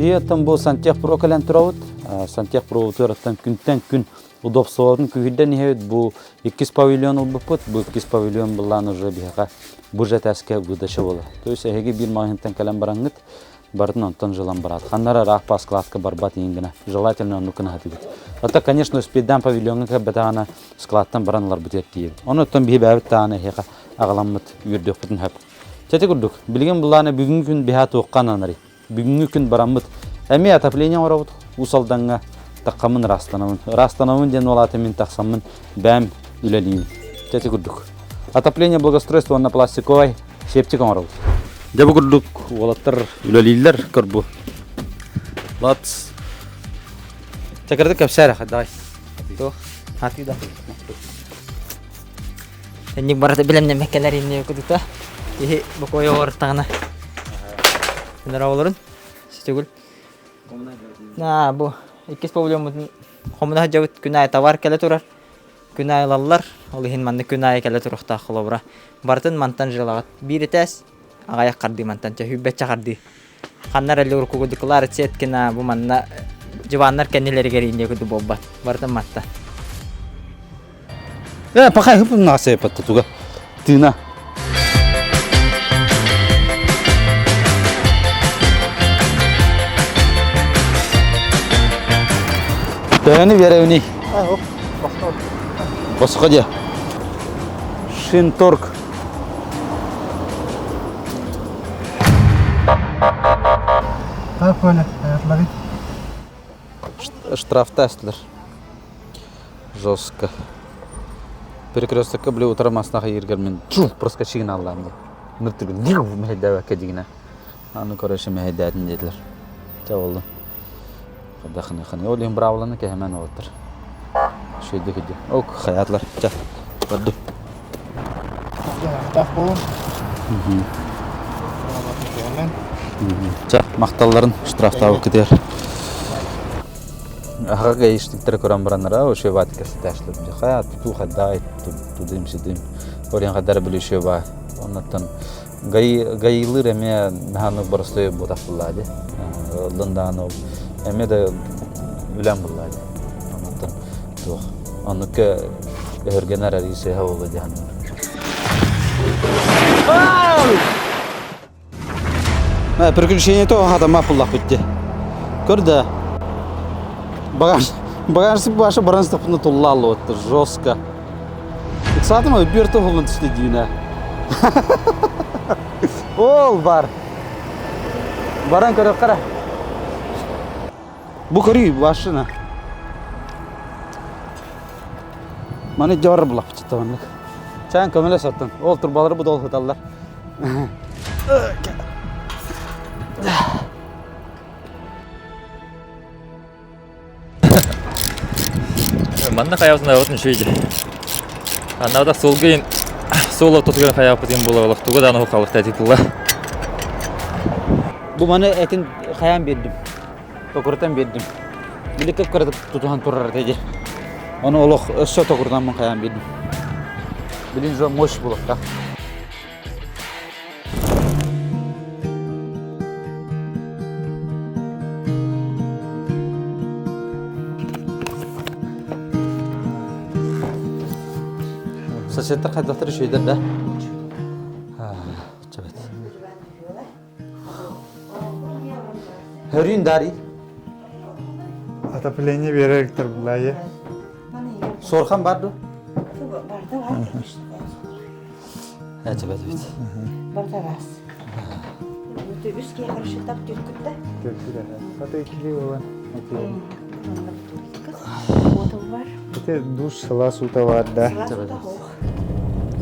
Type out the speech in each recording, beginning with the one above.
Hiyatan bu Santiyag Pro kalentrovut. Santiyag Pro uturatan күнтен күн удобстволарын күгиден нихет bu 2 павильон улбыппыт. Bu 2 павильон буллан уже биха бюджет әске выдача бола. То есть эге бир магнитен калем бараңыт бардын онтон жылан барат. Ханнара рахпа складка барбат ингина. Желательно onu кына хатыбыт. Ата конечно спиддан павильонга бетана складтан баранлар битет диеп. Онотон би бәбит таны хека агаламмыт үрдөк бүтүн хап. Чете күрдүк. Билген булланы бүгүнкү күн биха тоққан анары. Бүгүнкү күн бараммыт. Эми отопление орабыт. Усалданга таққамын растанамын. Растанамын ден олаты мен тақсамын бәм үлелейм. Чете күрдүк. Отопление благоустройства на пластиковой шепчик орабыт. Дебу күрдүк. Олаттар үлелейлер көрбу. Латс. Чекердик кепсәре хаддай. Тох. Хати да. Эник барады билемне меккелер инне күдүтә. Ихи бокой ортагына. Нара оларын. Сетегүл. На бу 2 павильон комуна жабыт күнай товар келе турар. Күнайлалар, ол ихин манны күнай келе турукта хлобра. Бартын мантан жилагат. Биритес агаяк карды мантан ча хүббет чакарды. Ханнар эле уркугудуклар сеткина бу манна жибаннар кеннелери керинде күдү боббат. Бартын матта. Пахай хып насе паттуга. Тына. Тәне веревни. Басқа де. Шинторг. Как понял? Отловить. Штрафтестлер. Жестко. Перекресток бля утрамаснаха ергермен. Проскочигин аллам. Ныртыгын. Мехдава кедигина. Аны кореше мехдадын dediler. Та болду. Дахны олим бравланы ке hemen отыр. Шөйдө кеде. Ок, хаятлар. Ча. Барды. Так болом. Ча, макталларын штрафтабы кетер. Ага иштиктер көрөн баранара, ошо ваткасы ташлып. Хаят ту хаддай, тудым сидим. Орен кадар билишө ба. Оннан гайылыр эме наны барысты ботафуллади. Лондоно эме де үләм буллады. Оннан тох. Анука эргенер арисе хавылы дигән. Приключение то хата мапуллах битте. Көрдө. Багажсы башы баранстыпны туллалы отты, жестко. Иксатыма бирто болун түстедине. Ол бар. Баран көрөп кара. Бу кори башына. Маны жор булап чытабанлык. Чаң көмөлө саттын. Ол турбалары бу дол хаталлар. Манна каябында отун шүйдү. Анада солгын соло тотган каябы дем болалык. Тугадан окалык тетипула. Бу маны этин каян бердим. Токуртан бердим. Биликеп кырдык тутуган турар деди. Аны олох өссө токурдан мен каян бердим. Билин жо мош болуп та. Соседтер кайдактыр шүйдер да. Чабет. Хөрүн дари. Отопление беректер булайы. Сорхан барды? Барды бар. Чабет. Барды раз. Өтөбүскө каршы тап түркүттө. Ката ikili olan. Отол бар. Ите душ сала сута var da.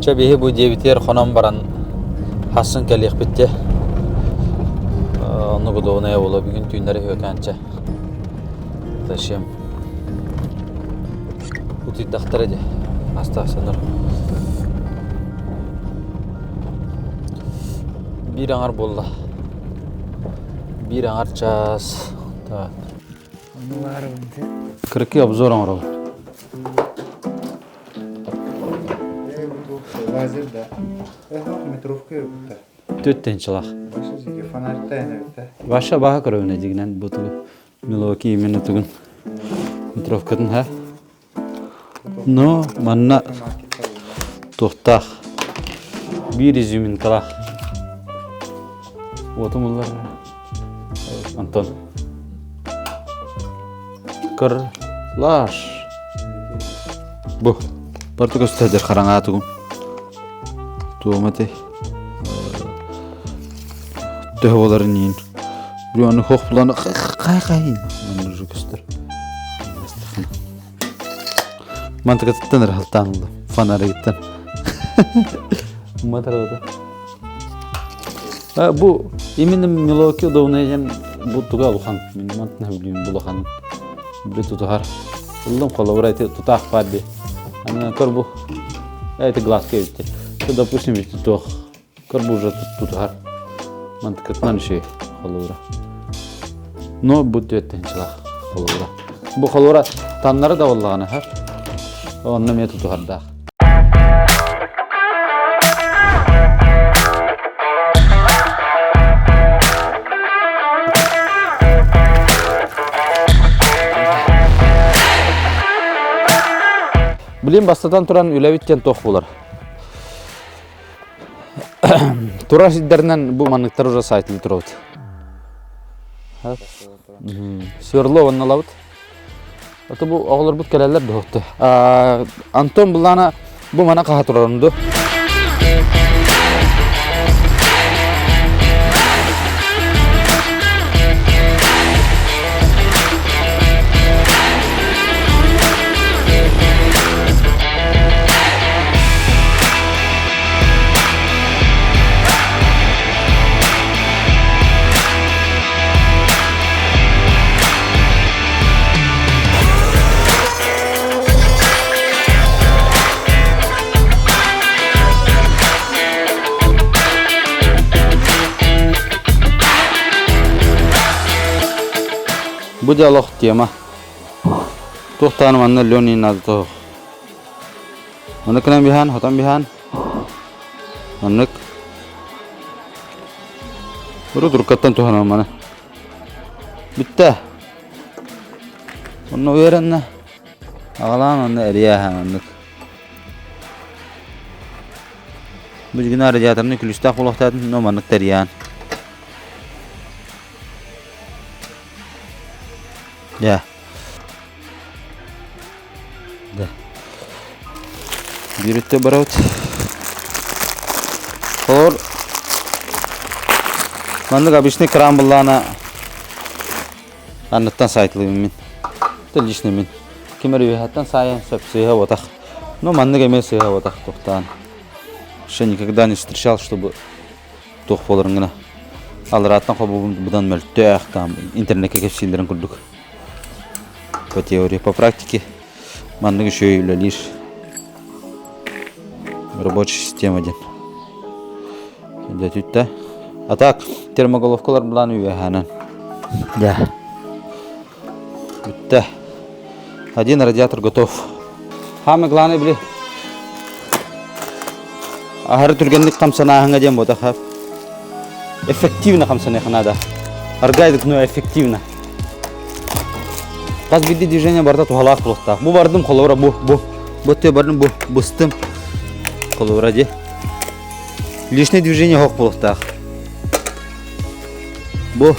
Чабеһи бу дебитер хонам баран хасын калык битте. Аны гудоная бола бүгүн түннәре хөкәнчә. Ташым. Ути дахтар иде. Астасыныр. Бир аңар болла. Бир аңар час. Та. Аны var önce. Кырки обзор аңар. Lazır da. Metrovka yok da. Төттен чылак. Başı zige фонарь тайнырда. Ваша баха көрөне дигенен буту Milwaukee именно тугун. Метровкатын ха. Но манна тохтах. Bir izümin kala. Otumullar. Антон. Кырлаш. Бу. Бартык өстәдер караңа тугун. Туомате. Төһөлөрүн ин. Бирөөнү хохпланы кай. Маны жүкүстөр. Мантык таттаныр халтанды. Фонарь гиттен. Матарада. Бу именно Milwaukee удобнайжан бу туга улхан. Мен мантна билим булахан. Бир тутар. Улдум колобрайты тутак парди. Аны көрбу. Это глаз кейти. То допустим ведь тох. Көрбу уже тутар. Мантык тнанши колобра. Но бут өттенчилак колобра. Бу колобра таннары да боллаганы ха. Онны мет тутарда. Билим бастатан туран үләбиттен тох булар. Тура сиддернен бу манныктар уже сайтылы турабыт. Сверлов анналабыт. Аты бу оғылар бут келелер доқты. Антон булана бу мана қаға турарынды. Bu dialog tema. Tohtan manna Leonin nazto. Manakna bihan, hotam bihan. Manak. Baru durkatan tuhan mana. Bitta. Onu verenna. Ağlan onu eriya manak. Bu jigna arjatını külüstaq bulaqtadın no manak teriyan. Ya. Da. Yürütte baravut. Or. Mandık abişne krambıllana. Anlattan saytlıyım min. Telişne min. Kimeri vihattan sayan сапсега вот так. Но маннык эмес сега вот так тохтан. Еще никогда не встречал, чтобы тох полырынгына. Алраттан хобу будан мөлтөк там интернетке кепсилдерин курдук. По теории, по практике, маннык еще и лишь рабочая система один. Да. А так, термоголовкалар билан үйәһәнән. Да. Битте. Один радиатор готов. Хамы гланы били. Ахыр түргенлек камсанаһыңа дем бота хап. Эффективно камсанаһына да. Аргайдык но эффективно. Каз бидди движение барда тухалак булыкта. Бу бардым колора бу те бардым бу бустым. Колора де. Лишнее движение хок булыкта. Бу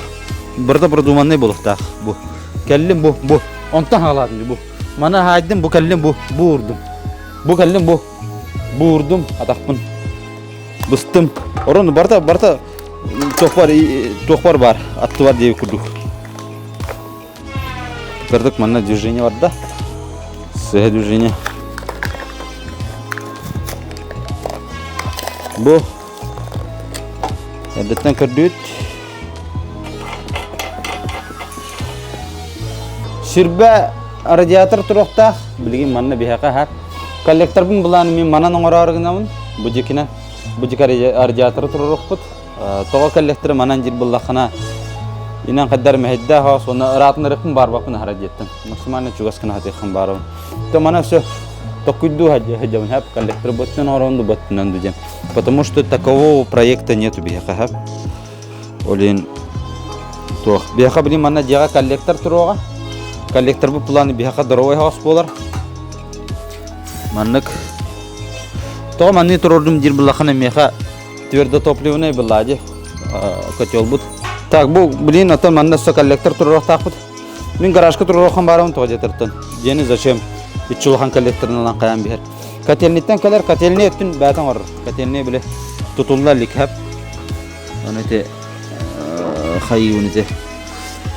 барда продуманный булыкта. Бу. Келлим бу. Онтан халадым бу. Мана хайдым бу келлим бу урдум. Бу келлим бу урдум атакпын. Бустым. Орон барда тохпар бар. Атты бар деп курдук. Кырдык мана движение бар да. Сэ движение. Бу. Эдеттен кырдык. Сирбе радиатор турукта билген манна бияка хат. Коллектор бун буланы мен манан оңорарыгынамын. Бу жекинен. Бу жека радиатор турукпут. Тога коллектор манан жир буллахана. Инан каддар мехедда ха сона ратнырыкын бар бапын харадеттен. Максимально чугаскана хатыкын барым. То мана всё токуйду хаджам хап коллектор боттен оронду боттен дем. Потому что такового проекта нету бияка хап. Olin toq. Bihaqa bilin manna jaga kollektor turuğa. Kollektor bu planı bihaqa drovay house bolar. Manнык. То манны турдум дир булахана меха твердо топливный булади. Котел бут. Так, бу блин, ата манна со коллектор турок тақпыт. Мен гаражка турокхан барам то жетертен. Дени зачем? Ичулхан коллекторын алан каян бер. Котельниттен келер, котельне өттүн бәтен бар. Котельне биле тутулла ликхап. Анете хайуните.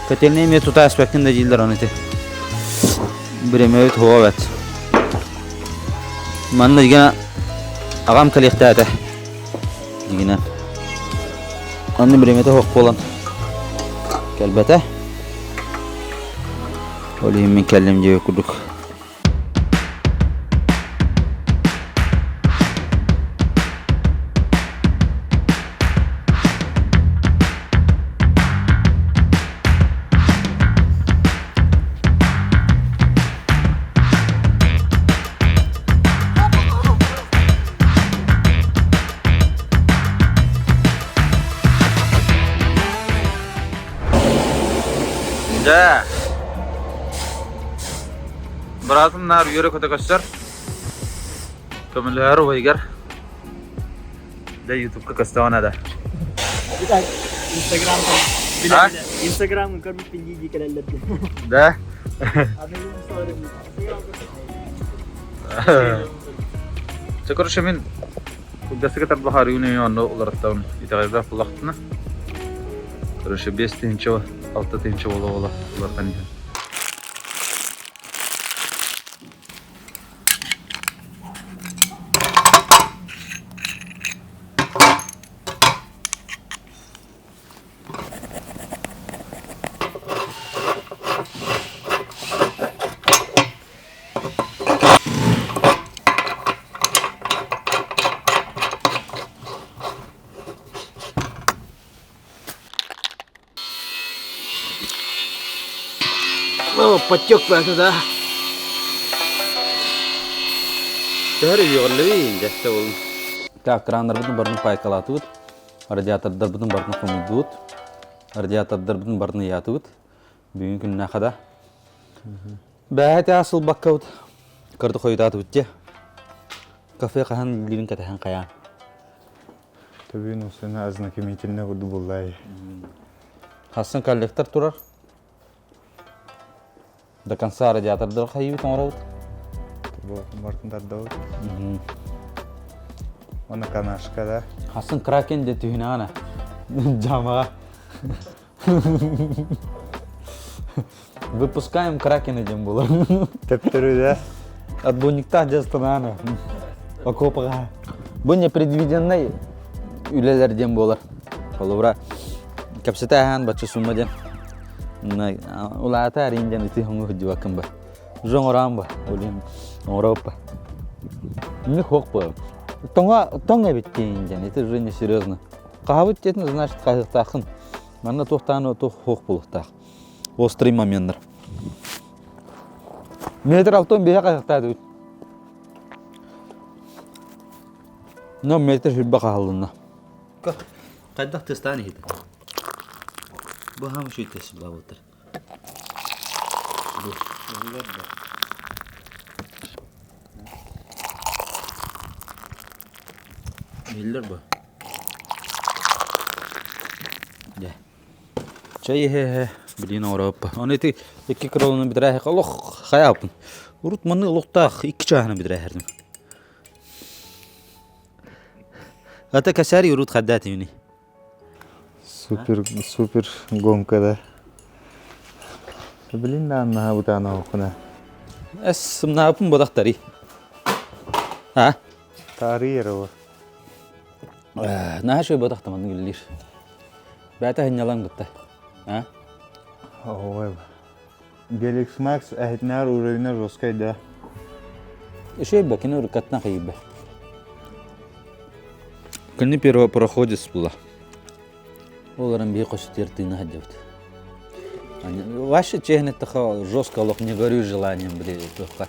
Котельне ме тута аспектинде жилдер анете. Биремет ховат. Манна дигена агам коллектата. Дигена. Анны биремете хок болан. Kelbete. Olayım min kellem diye kurduk. Да. Братым нар yürü kötü göster. Kömürler uygar. Da YouTube'ga gösterene de. Instagram kan bir pingi kelalladın. Da. Çakır min kudası kadar bahar günü onu olarak da itağızda fırlattığını. Karşı 5 tinçe 6 tinçe ola ulardan yani. Oh, pacok banget dah. Dari yoğurlayın işte oğlum. Kranlar bütün barını paykalatıyor. Radyatörler bütün barını koyuyor. Radyatörler bütün barını yatıyor. Bugün gününe kadar. Bahçe asıl bakkavut. Kardı koyuyor atıyor. Kafe kahan dilin katahan kayan. Tabii olsun azna kemiğine kudu bullay. Hasan kolektör turar. Dekan sara radyatörler kayu tongrawut. Bu Martin Daddav. Ona kanaşka da. Hasan kraken de tühüne ana. Jama. Выпускаем кракена дембула. Тептеру да. Отбойникта жастана. Окопага. Bu непредвиденный үйлерден болар. Олора капсетахан бачы суммаден. Улата ринжен ити хонгу хужуакын ба. Жоңорам ба. Олин Европа. Не хок ба. Тонга биттен ити уже не серьезно. Кабыт тетин значит кайыктакын. Мана токтаны то хок болуктак. Острый моменттер. Метр алтон бия кайыктады. No meter hübbe kahallığına. Kaddak testani hidi. Bu ham şu testi bavutur. Bu. Miller bu. Ya. Çayı he. Bilin Avrupa. Onu eti 2 kralını bidirə qalıq xayapın. Urut manı luqtaq 2 çayını bidirə herdim. Это косарь урут ходать юни. Супер гонка да. Блин, да, на бутана окна. Эс напым бодактари. А? Тарьеро. На что бодактаман гүллир. Бата хинялам гытта. А? Ой. Galaxy Max ehitnar uğrayına roskayda. Еще бакину рукатна хайба. Кыны первый проходец была. Оларам бей қош тертыны хаддевт. Ваши чехны таха жестко лох, не горю желанием, блядь, тоха.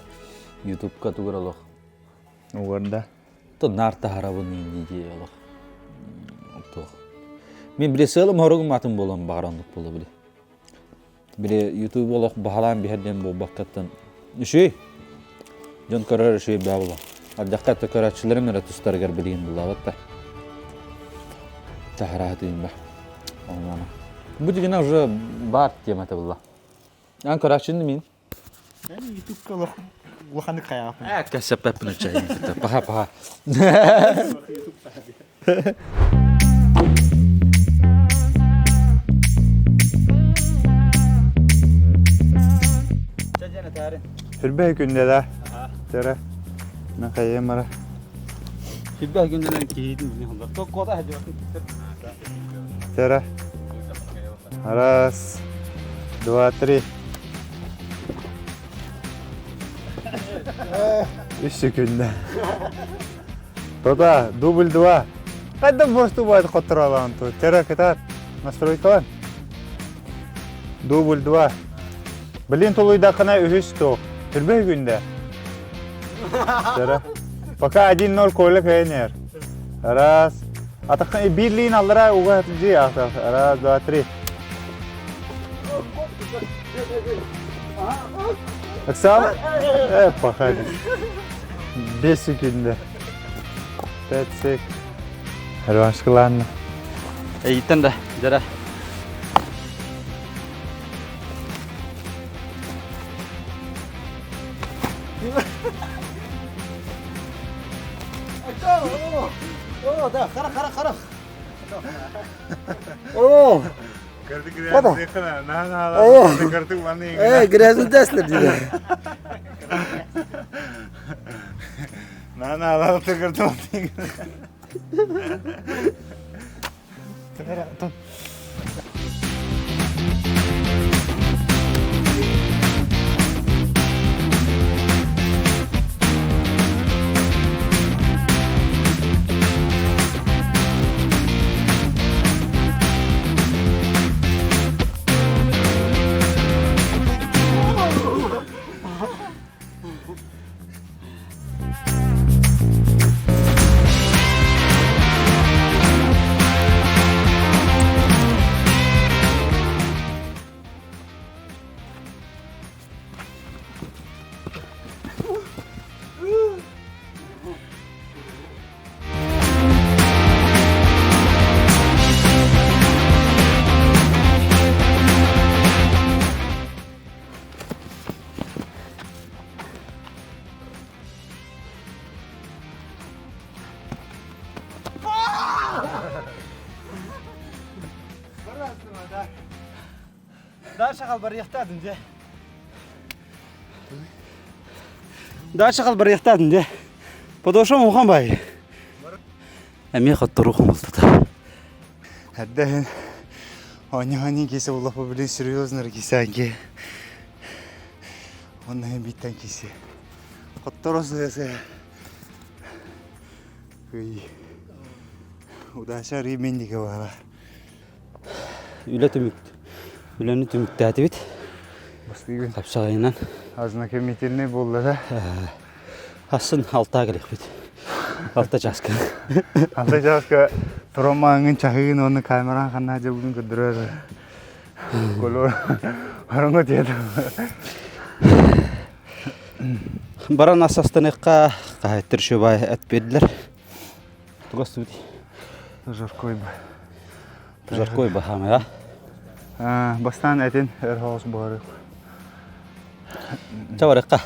YouTube-ка тугра лох. Уарда. То нарта харабын инди лох. Тох. Мен біле сылым хорогum атын болам бағаранлық болу біле. Біле YouTube олақ бағалан бейден бұл баққаттан. Үшей? Жон көрер үшей бә бола. Алдаққа көрәтшілерім әрі тұстарғар білген бұла батта. Тахараға дейін ба. Бұл дегені уже бар тематы бұла. Ан көрәтшінді мен? YouTube-ка лоханы қаяқпын. Кәсіп пәппін өтшайын. Паха. Хүрбе күнде да. Тәрі. Мен қайын мара. Hilbah günden giydim bunu. Çok koda hadi bakın. Тәрі. Раз, два, три. Үш секунда. Тода, дубль два. Қайда босту байды қоттыр алған той. Тәрі кетат. Настройкалан. Дубль два. Білін толуйда қана үхіс тоқ. Хүрбе күнде. Тәрі. Пока 1-0 koyla kayınır. Раз. Атаққан бирлиін алдыра уға әтілжей ақтақ. Раз, два, три. Аксал? Пахады. 5 секунда. 5 сек. Реванш қыланды. Eğitten de jara. Grazın dersler diyor. Nana alalım tıkırtım. Daha şakal bari yaktadın de. Daha şakal bari yaktadın de. Подошел Мухан бай. Әме қаттырухым ұлтыда. Әддән. Они кесе улапы білін серьезнер кесе әнге. Оннан биттен кесе. Қаттырысы есе. Удаша ремендігі бара. Үлі түмікті. Үліні түмікті әті бет. Бастығын. Қапшағайынан. Азына кеметеріне болды да. Асын алта келек бет. Алта жасқа. Алта жасқа тұрамаңын чағығын оны камеран қанна жабығын күдірер. Колор. Арыңғы деді. Баран асастаныққа қайттыр шөбай әтпеділер. Тұғасты бет. Жаркой ба. Жаркой ба хама, я? Бастан әтен әр хауыз барық. Чаварыққа.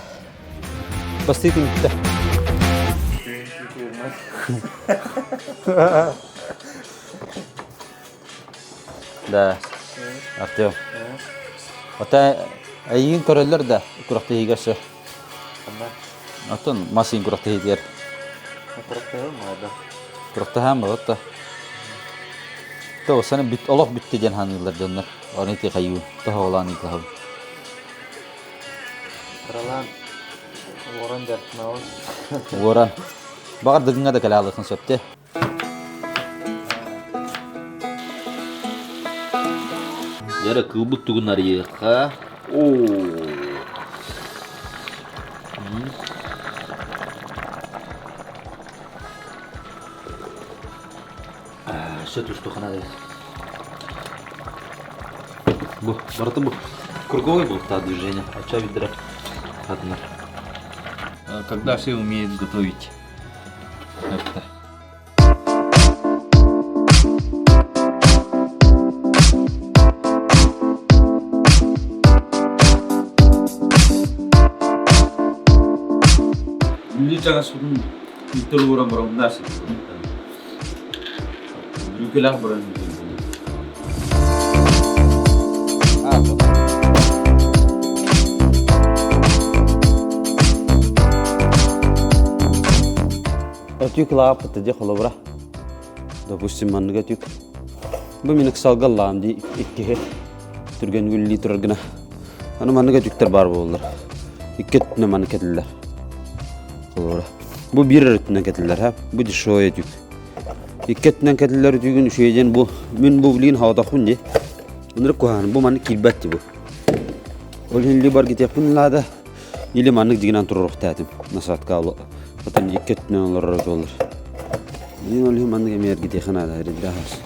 Бастыйтын бітті. Да, Артем. Ота әйін көрелер да күріқті егесі. Атын масын күріқті егер. Күріқті хам ба, отта. Та осаны олақ бітті ден ханылар жонлар. Оны те қайу, та оғылан егілі хау. Құралан, оран дәртін ауыз. Оран. Бағар дығыңа да кәлі алықын сөпте. Яры кылбык түгін арыйыққа. Шы тұшты қана дайыз. Bu, barata bu. Круговой был это движение, а ча ведра. Одна. Когда все умеют готовить. Это. Личага судun itu orang das. Juga berani. Тюк лапы тади холовра. Допустим, манга тюк. Буминок салгаллам ди икке түрген гүлли тургана. Аны манга тюктер бар болдыр. Иккетне ман кетилер. Холовра. Бу бир ретне кетилер ха. Бу дишоя тюк. Иккетнен кетилер тюгүн шуйден бу мен бу билин хавда хунди. Унры кохан бу ман килбатти бу. Олин либар гитепин лада. Или маннык дигенен турук татым. Насатка алып. Потом иккетне олар жолдор. Мен олин маннык эмер гитехана да ридахас.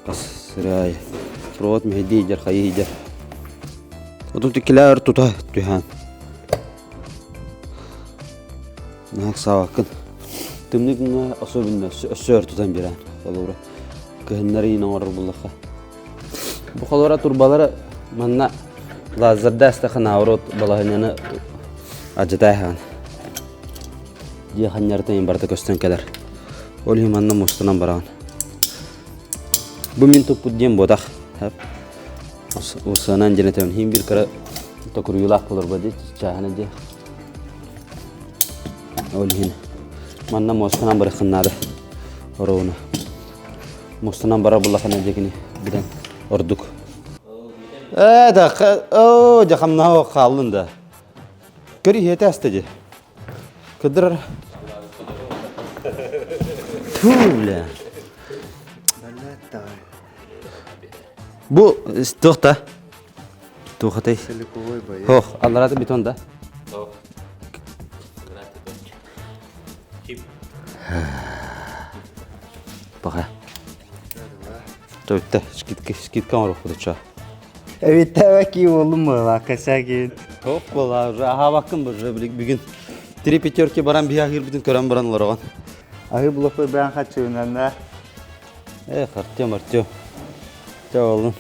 Касрай. Провод мехди жар хайи жар. Отут тикилер тута тухан. Нак савакын. Тымнигна особенно өсөр тутан бирен. Олора. Кыһыннарын оңор буллаха. Бу холора турбалары манна лазерда астахана аврот балаһыны ажытайхан. Дияханнартан барда көстөн келер. Ол манна мустынан баран. Бу мин тупу дем бодах. Осанан женетен хим бир кара токуруйлак болор бади чахана де. Олин манна мустынан барахнада. Орона. Мустынан бара буллахана дегини биден ордук. Да, о, жахамна халында. Кери хете астеже. Кыдыр. Туле. Бу стохта. Тухатай. Хох, аллараты бетонда. Баха. Тойта, скидка орох будуча. Evet tabii oğlum var kaçak Хоп, бола, аха бакын бир бүгүн 3-5 баран биягыр бүтүн көрөн баранлар оган. Ahı bulup ben kaçıyorum da. Артем. Чоолун.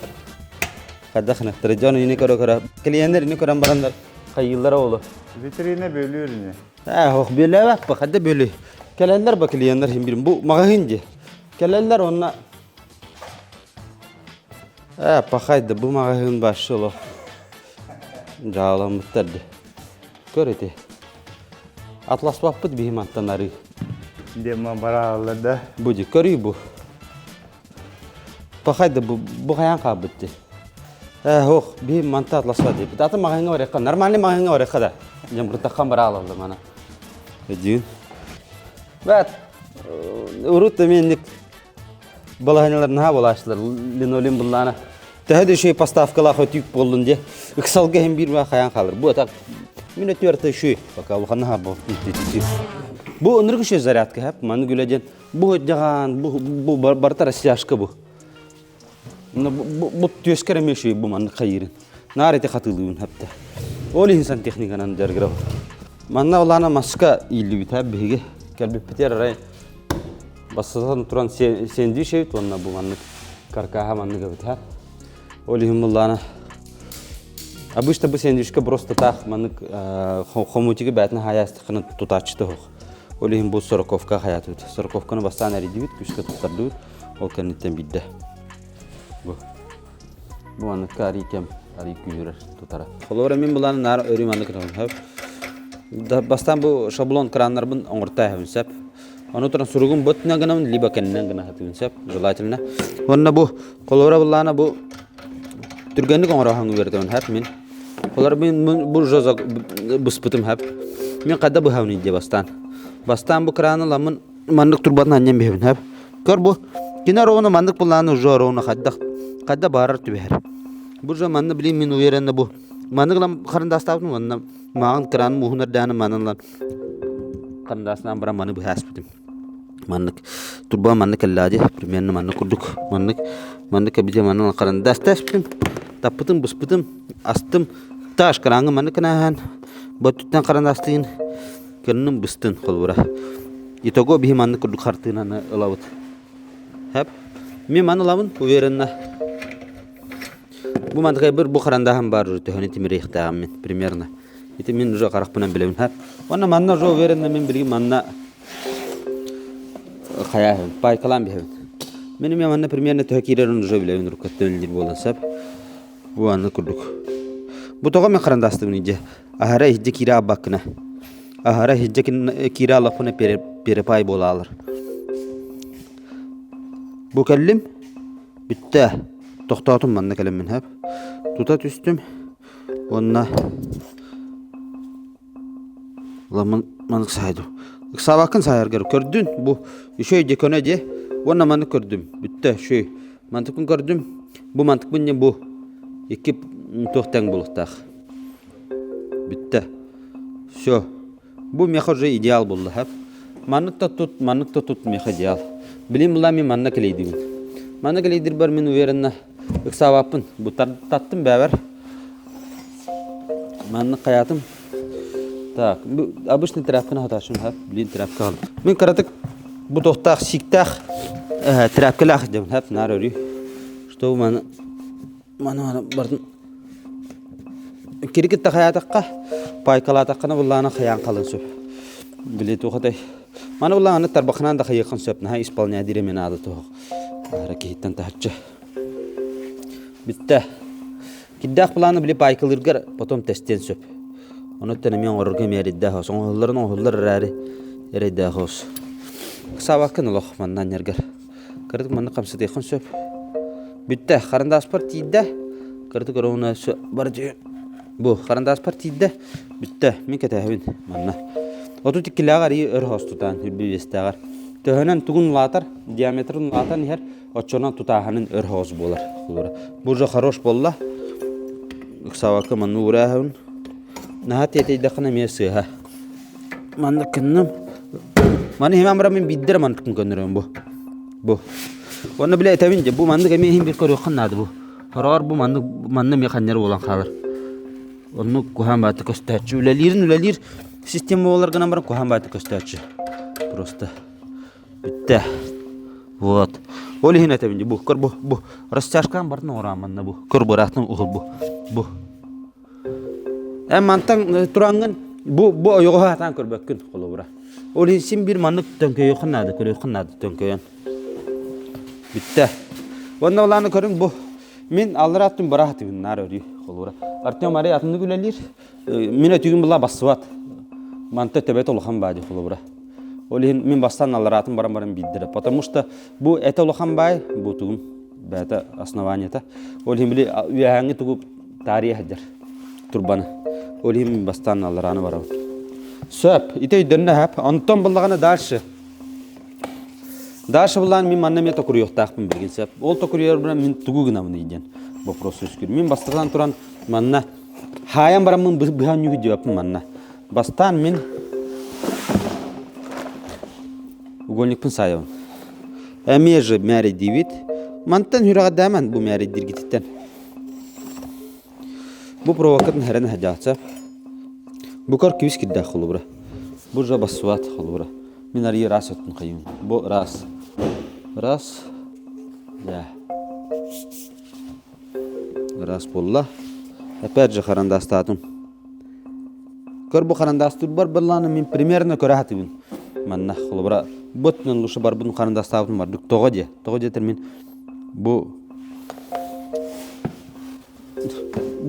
Када ханактыр жон ини көрө. Клиенттер ини көрөн барандар. Кайылдар олу. Vitrine bölüyor ne? Хох беле бак, када беле. Келендер ба клиенттер хим бирим. Бу магазинде. Келендер онна. Пахайды бу магазин башы олу. Жааламыттарды. Көрөтө. Атлас баппыт бихиматтанары. Dema bara aldı. Буди көрүй бу. Пахайды бу каян кабытты. Хох, би манта атласва деп. Даты магазинге баракка, нормальный магазинге баракка да. Жамбыртаккан бара алды мана. Эдин. Бат. Урутта мендик балаһаналарына ха болаштылар. Линолеум буллана. Тәһәдә шей поставкалар хөтүк болдун де. Иксалга һәм бир ва каян калыр. Бу так минут ярты шуй. Пока вахана ха бу. Бу өнөргүшө зарядка хап. Маны гүләден. Бу жаган, бу барта Россияшка бу. Бу төскәреме шуй бу маны кайырын. Нарете хатылыын хапта. Ол инсан техниканан дәргәрәп. Манна улана маска илли бит хап беге. Кәлбе питер рай. Бассан туран сенди шей тонна бу маны каркаха маны гәбит хап. Ол улана Обычно бы сендишка просто так маны хомутиге бәтне хаястыкны тутачты хох. Олим бу сороковка хаятыт. Сороковканы бастан аридибит, күскә туктарды. Ол кәннеттен бидде. Бу аны карикем, ари күрер тутара. Холора мен буланы нар өрим аны кырам. Да бастан бу шаблон краннар бун оңыртай хәвсәп. Аны туран суругун ботна гынан либо кеннен гына хәтүнсәп. Желательно. Онна бу холора буланы бу түргәнлек оңыра хангы берден хәп мен. Холора мен бу жаза буспытым хәп. Мен кадда бу хавны ди бастан. Бастан бу краны ламын мандык турбатна аннан бебин хәп. Көр бу кинар оны мандык буланы жороны кадда барыр түбәр. Бу заманны билим мен уверенне бу. Мандыклам карындастабын онна магын краны мухнар даны мананлан. Карындастан бара маны бу хаспытым. Мандык турба мандык аллади примерно мандык курдук. Мандык биде манан карындастаспытым. таппытым, бұспытым, астым, таш қараңы маны кінахан, бұттыттан қарандастығын, кірінің бұстын қолуыра. Итого бихи манны күрдік қартығын ылауыт. Хәп, мен маны ылауын, уверенна. Бұл мандықай бір бұл қарандахан бар жүрі, төхені темір еқтағам мен, примерно. Ити мен уже қарақпынан білемін, хәп. Оны манна уже уверенна мен білген манна қаяғын, байқалан бейхін. Мен манна примерно төхекерерін уже білемін, рұқатты өлдер болын сәп. Бұл анны күрдік. Бұл тоға мен қарандастығын үйде. Ахара хиджі кира аббаққына. Ахара хиджі кира алапына перепай бола алыр. Бұл кәлім бітті. Тоқтатым манна кәліммен хәп. Тута түстім. Онна манық сайду. Сабақын сайарғыр көрдін. Бұл үшөй де көне де. Онна маны көрдім. Бітті шөй. Мантықын көрдім. Бұл мантық бұнне бұл. Екі тоқтан болықтақ. Бітті. Шо. Бұл меха уже идеал болды хәп. Манықта тұт меха идеал. Білем бұла мен манна келейдігін. Манна келейдір бар мен уверенна. Үксавапын. Бұл таттым бәвер. Манны қаятым. Так. Обычный тряпканы хаташым хәп. Білен тряпка алды. Мен қаратық бұл тоқтақ, сиктақ тряпкалақ дем хәп. Нар өрі. Что маны бардым. Керекетті қаятаққа, пайкалатаққаны бұллағына қаян қалын сөп. Білет оғадай. Маны бұллағына тарбақынан да қайықын сөп. Наға исполня диремен ады тоғы. Ара кейттен тәтчі. Бітті. Киддақ бұлағына біле пайкалырғар, потом тестен сөп. Оны өттені мен орырға мәридді қос. Оғылар әрі әрейді қос. Қысабақын ұлық маннан ергер. Кірдік манны қамсыды еқін сөп. Бітті. Қарындас бар тейді. Кірдік орауына бар жүйін. Бұл қарындас бар тейді. Бітті. Мен кәтәхін манна. Оту тікіліғар үй өр хостутан, үрбі вестіғар. Төхінен түгін латар, диаметрін латар нехер, отчонан тұтағанын өр хост болар. Бұл жа хорош болла. Үксавақы манны ұрағын. Нағат етейдіқіна мен сыға. Манны кіннім. Маны хеман бұра мен биддір мантықын көндірім бұл. Оны біле әтәвін де, бұл манны кәмен хем бір көрі қыннады бұл. Қарағар бұл манны меқаннері olan қалыр. Onu kuhan batı köstəçi. Üləlir sistemi olarğına baran kuhan batı köstəçi. Просто. Bitti. Вот. Оли хина təbinci bu. Kır bu. Rastyaşkan barın oramanda bu. Kır bu rahatın uğul bu. Mantan turangın bu oyoğu hatan kır bakın kolu bura. Oli sim bir manlık dönköy xınnadı, kır xınnadı dönköyən. Bitti. Onda olanı körün bu. Men alır attım bırak tügün nar örüyor kolu. Artıyor mari atını gülelir. Mine tügün bulla basıvat. Mantı tebet olğan badı kolu. Олин мен бастан алратым барам биддире. Потому что бу это улхан бай, бу тугум бета основанията. Олин били уяңы тугуп тарихдер. Турбаны. Олин мен бастан алраны барам. Сөп, ите дөнне хап, антон буллаганы дальше. Дальше булган мен манна мета курыйоктакпын билген сөп. Ол токурыйор билан мен тугугына мыны иден. Вопрос өскүр. Мен бастан туран манна хаян барам мен быхан югу жаппын манна. Бастан мен угольникпін сайын. Әмежі мәре девит. Мантан хүріға дәмән бұл мәре диргететтен. Бұл провокатын әрін әжатса. Бұл көр кевіс кедді қолы бұра. Бұл жа басуат қолы бұра. Мен ария рас өттін қайым. Бұл рас. Рас. Ja. Рас болла. Әпәр жа қарандастатым. Көр бұл қарандастыр бар бұрланы мен примерно көрі әтігін. Манна қолы бұра. Бұтның лұшы бар бұның қарындастатым бар. Тоғы де термин. Бұл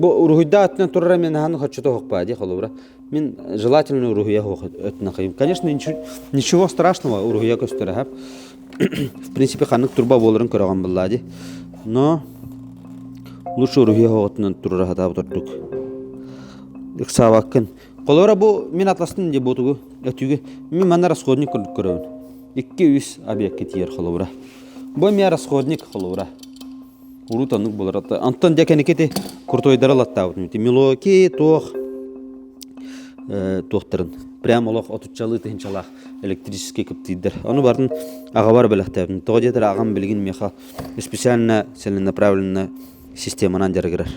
ұрғыда өтінен тұрыра мен ғаны хочеті хоқпа де қолы бұра. Мен желательно ұрғыя өтінен қайым. Конечно, ничего страшного ұрғыя көстері. В принципе, қанық тұрба болырын көріған бұлла де. Но лұшы ұрғыя өтінен тұрыра хатап тұрдық. Иқсабақын. Қолы бұра бұл мен атластың де бұтығы өтігі. Мен манна расходник көрдік көріуін. 200 объект тиер холура. Бо ми расходник холура. Урутанук боларата. Антон декенекете куртойдара латтаудын. Милоки тох тохтырын. Прямо олох отучалы тынчалах электрический каптидер. Аны бардын ага бар белектебин. Тогодетер агам билген меха специально целенаправленно системанан жаргырар.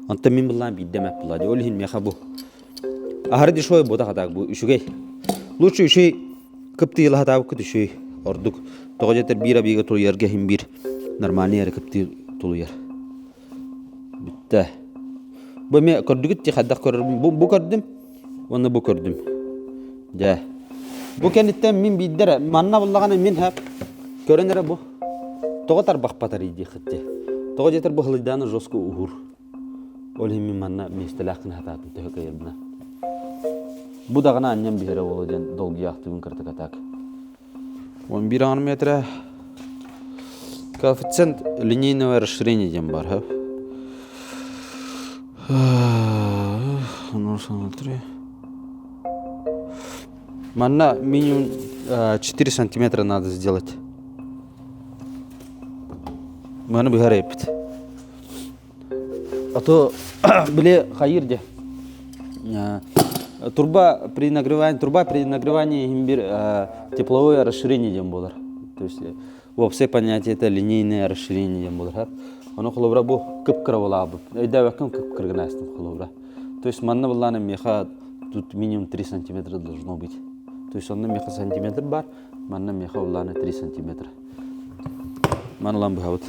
Онта мен буллан биддемеп булады. Ол хин меха бу. Ахар дишой бода хатак бу үшүгей. Лучше үшөй кыпты ила хатабы күт үшөй. Ордук. Тогожетер бира бига тулу ярга хим бир. Нормальный яр кыпты тулу яр. Битте. Бу ме көрдүгүт ти хаддак көрдүм. Бу көрдүм. Оны бу көрдүм. Да. Бу кенеттен мен биддер манна буллаганы мен хап. Көрөнөр бу. Тоготар бакпатар иди хытты. Тогожетер бу хылыданы жоску угур. Ол хим манна местелакын хататын төкөйөр буна. Бу дагана аннем биһере болоден долги яктыгын кыртык атак. 11 метра. Коэффициент линейного расширения дем бар, ха. 0,3. Манна минимум 4 сантиметра надо сделать. Мана биһере епт. А то бле хайырде. Труба при нагревании имбирь, тепловое расширение дем болар. То есть вообще понятие это линейное расширение дем болар. Оно холобра бу кыпкыра болабы. Эйда вакым кыпкыргынастым холобра. То есть манна булланы меха тут минимум 3 сантиметра должно быть. То есть он меха сантиметр бар, манна меха булланы 3 сантиметра. Манлам бахавт.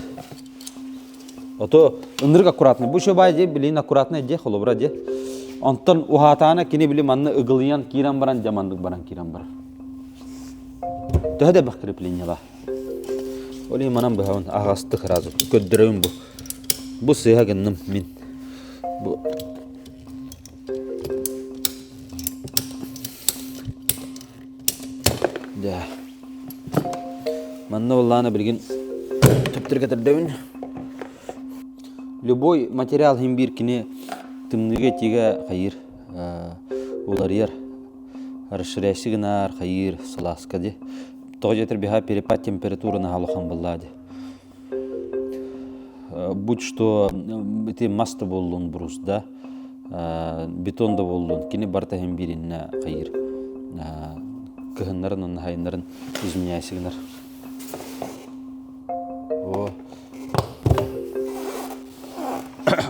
А то ындырг аккуратный. Бу шобай де билин аккуратный де холобра де. Онтон ухатана кини били манны ыгылыян киран баран жамандык баран киран бар. Төһөдө бакырыплыйнала. Оли манам баһын агасты хразы көддөрөм бу. Бу сыягынным мен. Бу да. Манна валлана билген төптөргө төрдөбүн. Любой материал химбир кини тымныга тиге хайыр улар яр расширящигнар хайыр саласкади тогетер биха перепад температуры на халухан баллади будь что эти маста боллун брусда бетонда боллун кини барта химбиринне хайыр кыгыннарын хайнарын изменяйсигнар о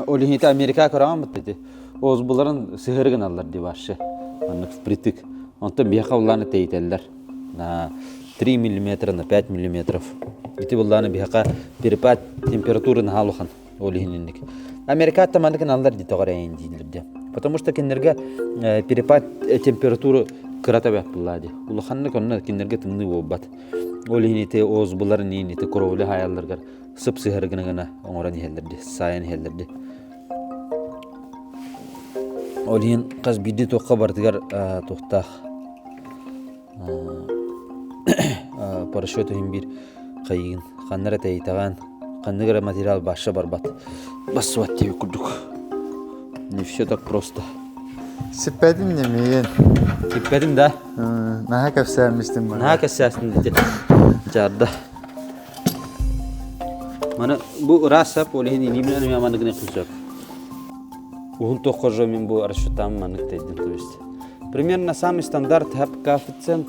Олихита Америка көрәм битти. Оз буларын сыгыргын аллар ди башы. Аны впритык. Онта бияка буланы тейтелләр. На 3 мм на 5 мм. Ити буланы бияка перепад температуры на халухан олихинник. Америка таманыкын аллар ди тогырайын дилерде. Потому что кинерге перепад температуры кырата бак булады. Улаханны конна кинерге тымны болбат. Олихините оз буларын нейните коровлы хаялларга сып сыгыргын гына оңоран хеллерде, сайын хеллерде. Олин қаз бидди тоққа бардыгар тоқтақ парашюты химбир қайығын қаннара тәйтаған қанныгара материал башы барбат басуат тебе күрдік. Не все так просто. Сиппедим не мен. Сиппедим да? Наха кәпсәмістім бар. Наха кәпсәмістім деді. Жарда. Мана бу расап олин нимлен яманығын құлсап. Ухун тохожо мен бу расчетам манытайдым, то есть примерно самый стандарт коэффициент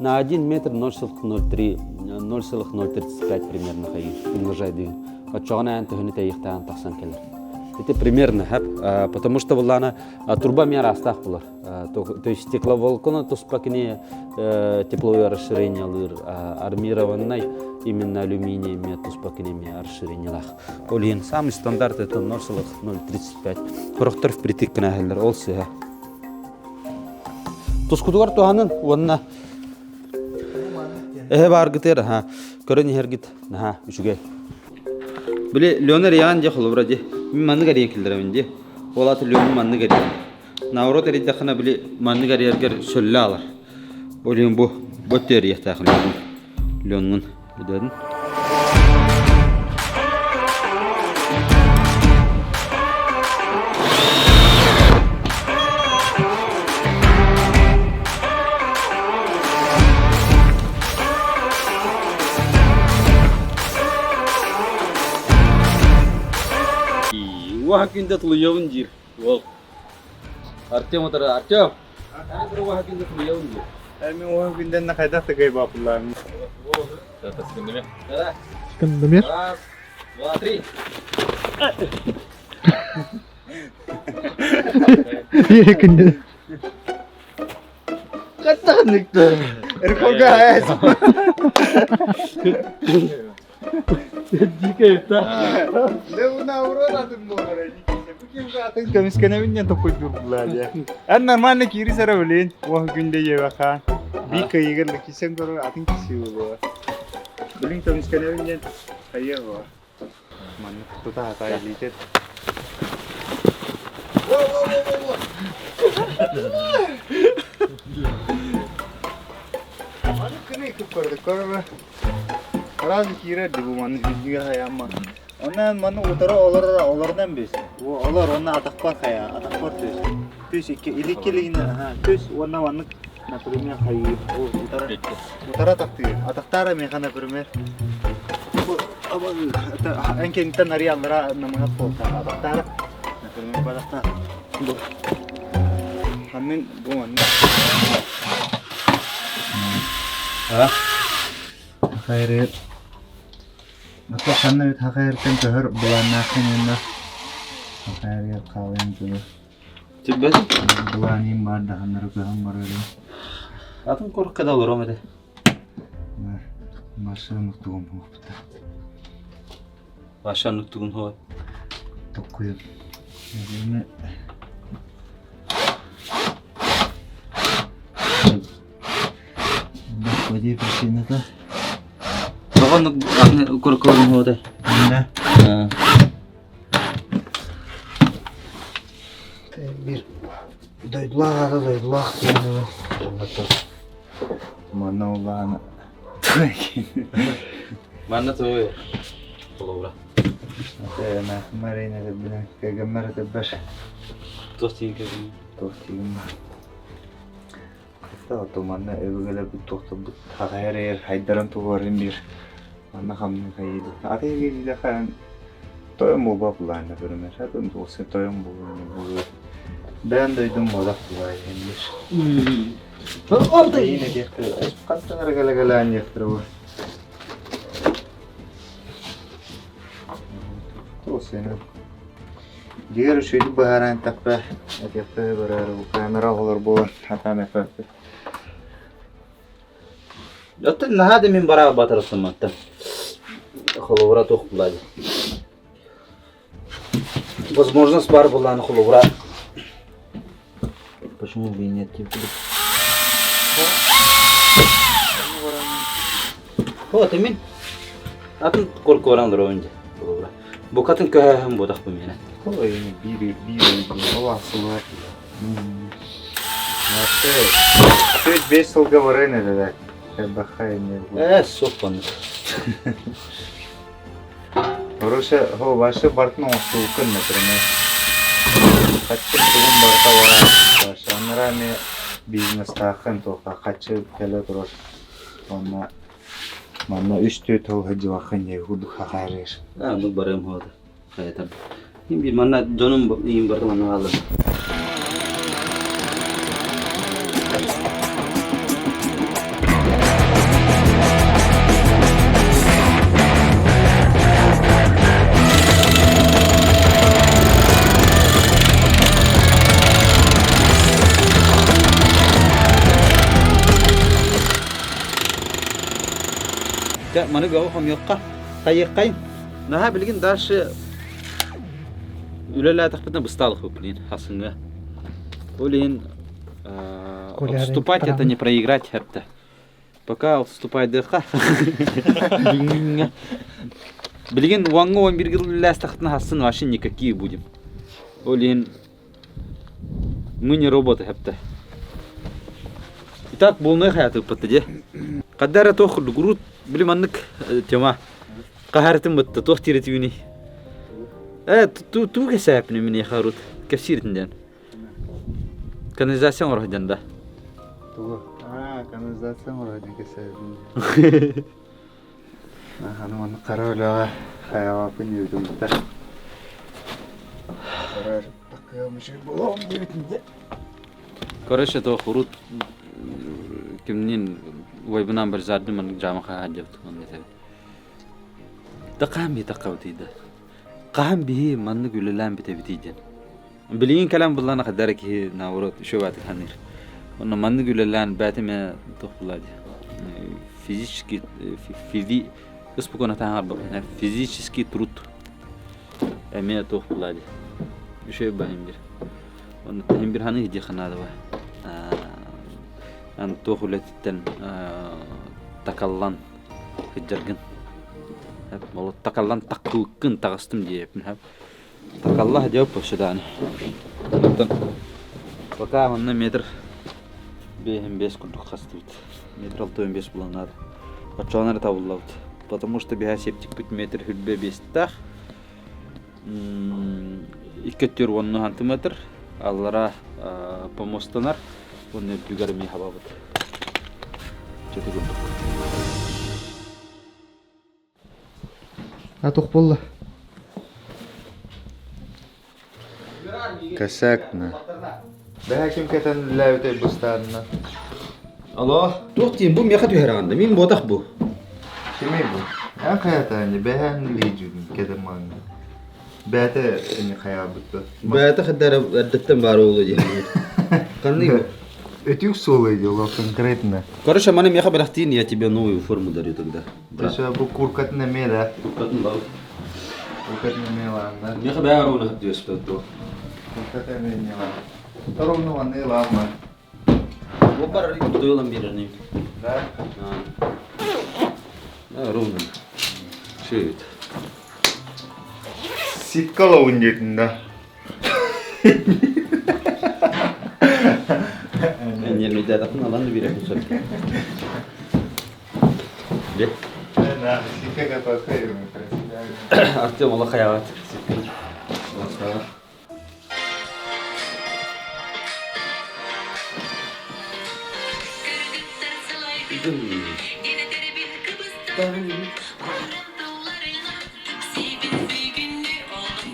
на 1 метр 0,03 0,035 примерно хайыр умножайды. Отчогана антохны тайыктан таксан келер. Это примерно потому что булана труба мера астах булар. То есть стекловолокно туспакне тепловое расширение алыр, армированный именно алюминий туспакне расширение. Олин самый стандарт это 0,035. Корохтор впритык кнахелер олсы. Тускудугар туханын онна баргытер көрөн хергит үчүгө. Биле Леонер яан же холбради. Мен манны гария килдереминди. Олат Леон манны гария. Наурот эридде хана биле манны гариергер сөллө алар. Олин бу боттер яктакы Леонун дедин. Вахакинда тулуявын жир. Ол. Артем отыр. Артем. Андыр вахакинда тулуявын жир. Мен оған күнден қайда тыгай бапыларым. О, это секундами. Секундомер? Раз, два, три. Yakında. Katanıktı. Erkoga ayas. Lewna uğradım bu arada. Kim zaten kemiskene binden tokuydular ya. En normalde kiri sara öleyin. Wah günde ye bakan. Bir kayıgırlı kişen koro atın kişi bu. Bilin kemiskene binden kayır bu. Manı tuta hataya litet. Manı kene kupardı korma. Karaz kira dibu manı bilgiler hayamma. Ondan manı utara olardan biz. O olar ona atakpar kaya, atakpar tüs. Tüs iki ilikiliğine ha tüs ona manı naprimya kayı. O utara taktı. Ataktara mekana primer. Bu ama enken tan ari amra namanya polta ataktara. Naprimya balakta. Bu. Hamin bu manı. Ha? Hayır. Aku karena itu hakirkan kehar bulan nakin ini, hakir kawin tu. Tibet. Bulan ini mana hantar keham berada. Atın korku kadar olur ama de. Masa nuktuğum bu. Başan nuktuğun hoy. Tokuyum. Ini. Bak wajib bersihnya tu. Bakan korku hoy de. Anda. Ha. Bir doydular yani. Mana ulana. Mana tuh. Kolora. Nah, kemarin ada bilang kegemar ada bas. Tostin kedim. Tohtim. Kata tu mana evgele bu tohta bu hakir haydaran tu varin bir. Mana hamne kaydı. Ate geliyle kan toyum mu babulana görme. Zaten dostu toyum bu. Ben duydum moda kullanılmış. Oldu yine getir. Kaçtanlar gala getir bu. O senin. Diğer şeyi baharan takpa. Yaptı beraber bu kamera olur bu. Hatta ne farkı. Yattın ne hadi min bara batırırsın matta. Kolora tokuladı. Возможность бар была на холовра. Почему бы и нет? Вот именно. Atın korku orandır önce. Bu katın köhüm bodak bu mene. O yine bir o aslında. Nasıl? Süt 5 yılga var ne dedi? Bakayım ne bu. Sopanı. Rusya ho başta Bartın olsun kun mesela. Kaçı durum barta var. Sonra ne business takın toka kaçı kele durur. Ona mana 3-4 yıl hacı vakın ya hudu hakir. Ha bu barım oldu. Hayatan. Şimdi mana canım iyim barta mana aldım. Ya mana gau ham yokka. Kayıkayım. Naha bilgin daşı Üleler takpiden бысталых блин, hasınga. Блин, отступать это не проиграть это. Пока отступать дыха. Блин, ванга 11 гилляс тахтна хасын вообще никакие будем. Блин, мы не роботы это. Итак, полная hayatı патаде. Кадара тохлу груд, блин, маннык тема. Кахартым бытты, тох тиретивни. Tu kesap ni mini kharut kafsir tindan. Kanalizasyon var hajanda. Kanalizasyon var hadi keselim. Hanım karola hayava piniyordum da. Karar takıyormuş bu gibi. Короче, то хурут кимнин вайбынан bir zadni man jama khajabtu man nete. Taqami taqawti da. Qahan bihi manni gülülen bite bitiyden. Bilin kalam bullana kadar ki navrot şövat hanir. Onu manni gülülen batime topladı. Fiziki Kız bu konuda harbi. Fizический труд. Emeğe topladı. Bir şey bahim bir. Onu hem bir hanı hediye kanadı var. Yani tohuletinden takallan hıcırgın. Hep malı takallan takkıkkın tağıstım diye hep. Takallah cevap başladığını. Ondan bakalım ne metre. Бехем без курдук хастывыт. Метр 6-5 буланады. Пачанары табыллабыт. Потому что беха септик бит метр хүрбе 5 тах. 2-10 сантиметр. Аллара помостанар. Оны бүгәрми хабабыт. Жети курдук. Атук болла. Касакна. Бәһә ким кетен ләүтә бустанна. Alo, tuhtiyim bu miyaka tüheranda. Min bodak bu. Kimi bu? Ан хаятани бәһән лиҗүн кедеман. Бәтә ини хаябытты. Bayata kadar addetten var oğlu diye. Kanlı bu. Этюк солый дело конкретно. Короче, мане мияка бирахтин, я тебе новую форму дарю тогда. Таша бу куркатна мера. Kadın bal. Куркатна мела. Miyaka bayar onu hadi diyorsun. Куркатна мела. Торовну ванны лама. Bu para duyulan birini. Да? Ровно. Шеет. Ситкала ундетинда. Ben yerine idaratın alanı bir yapmışım. De. Да, сикка капакайру красиво. Артем Allah hayavat.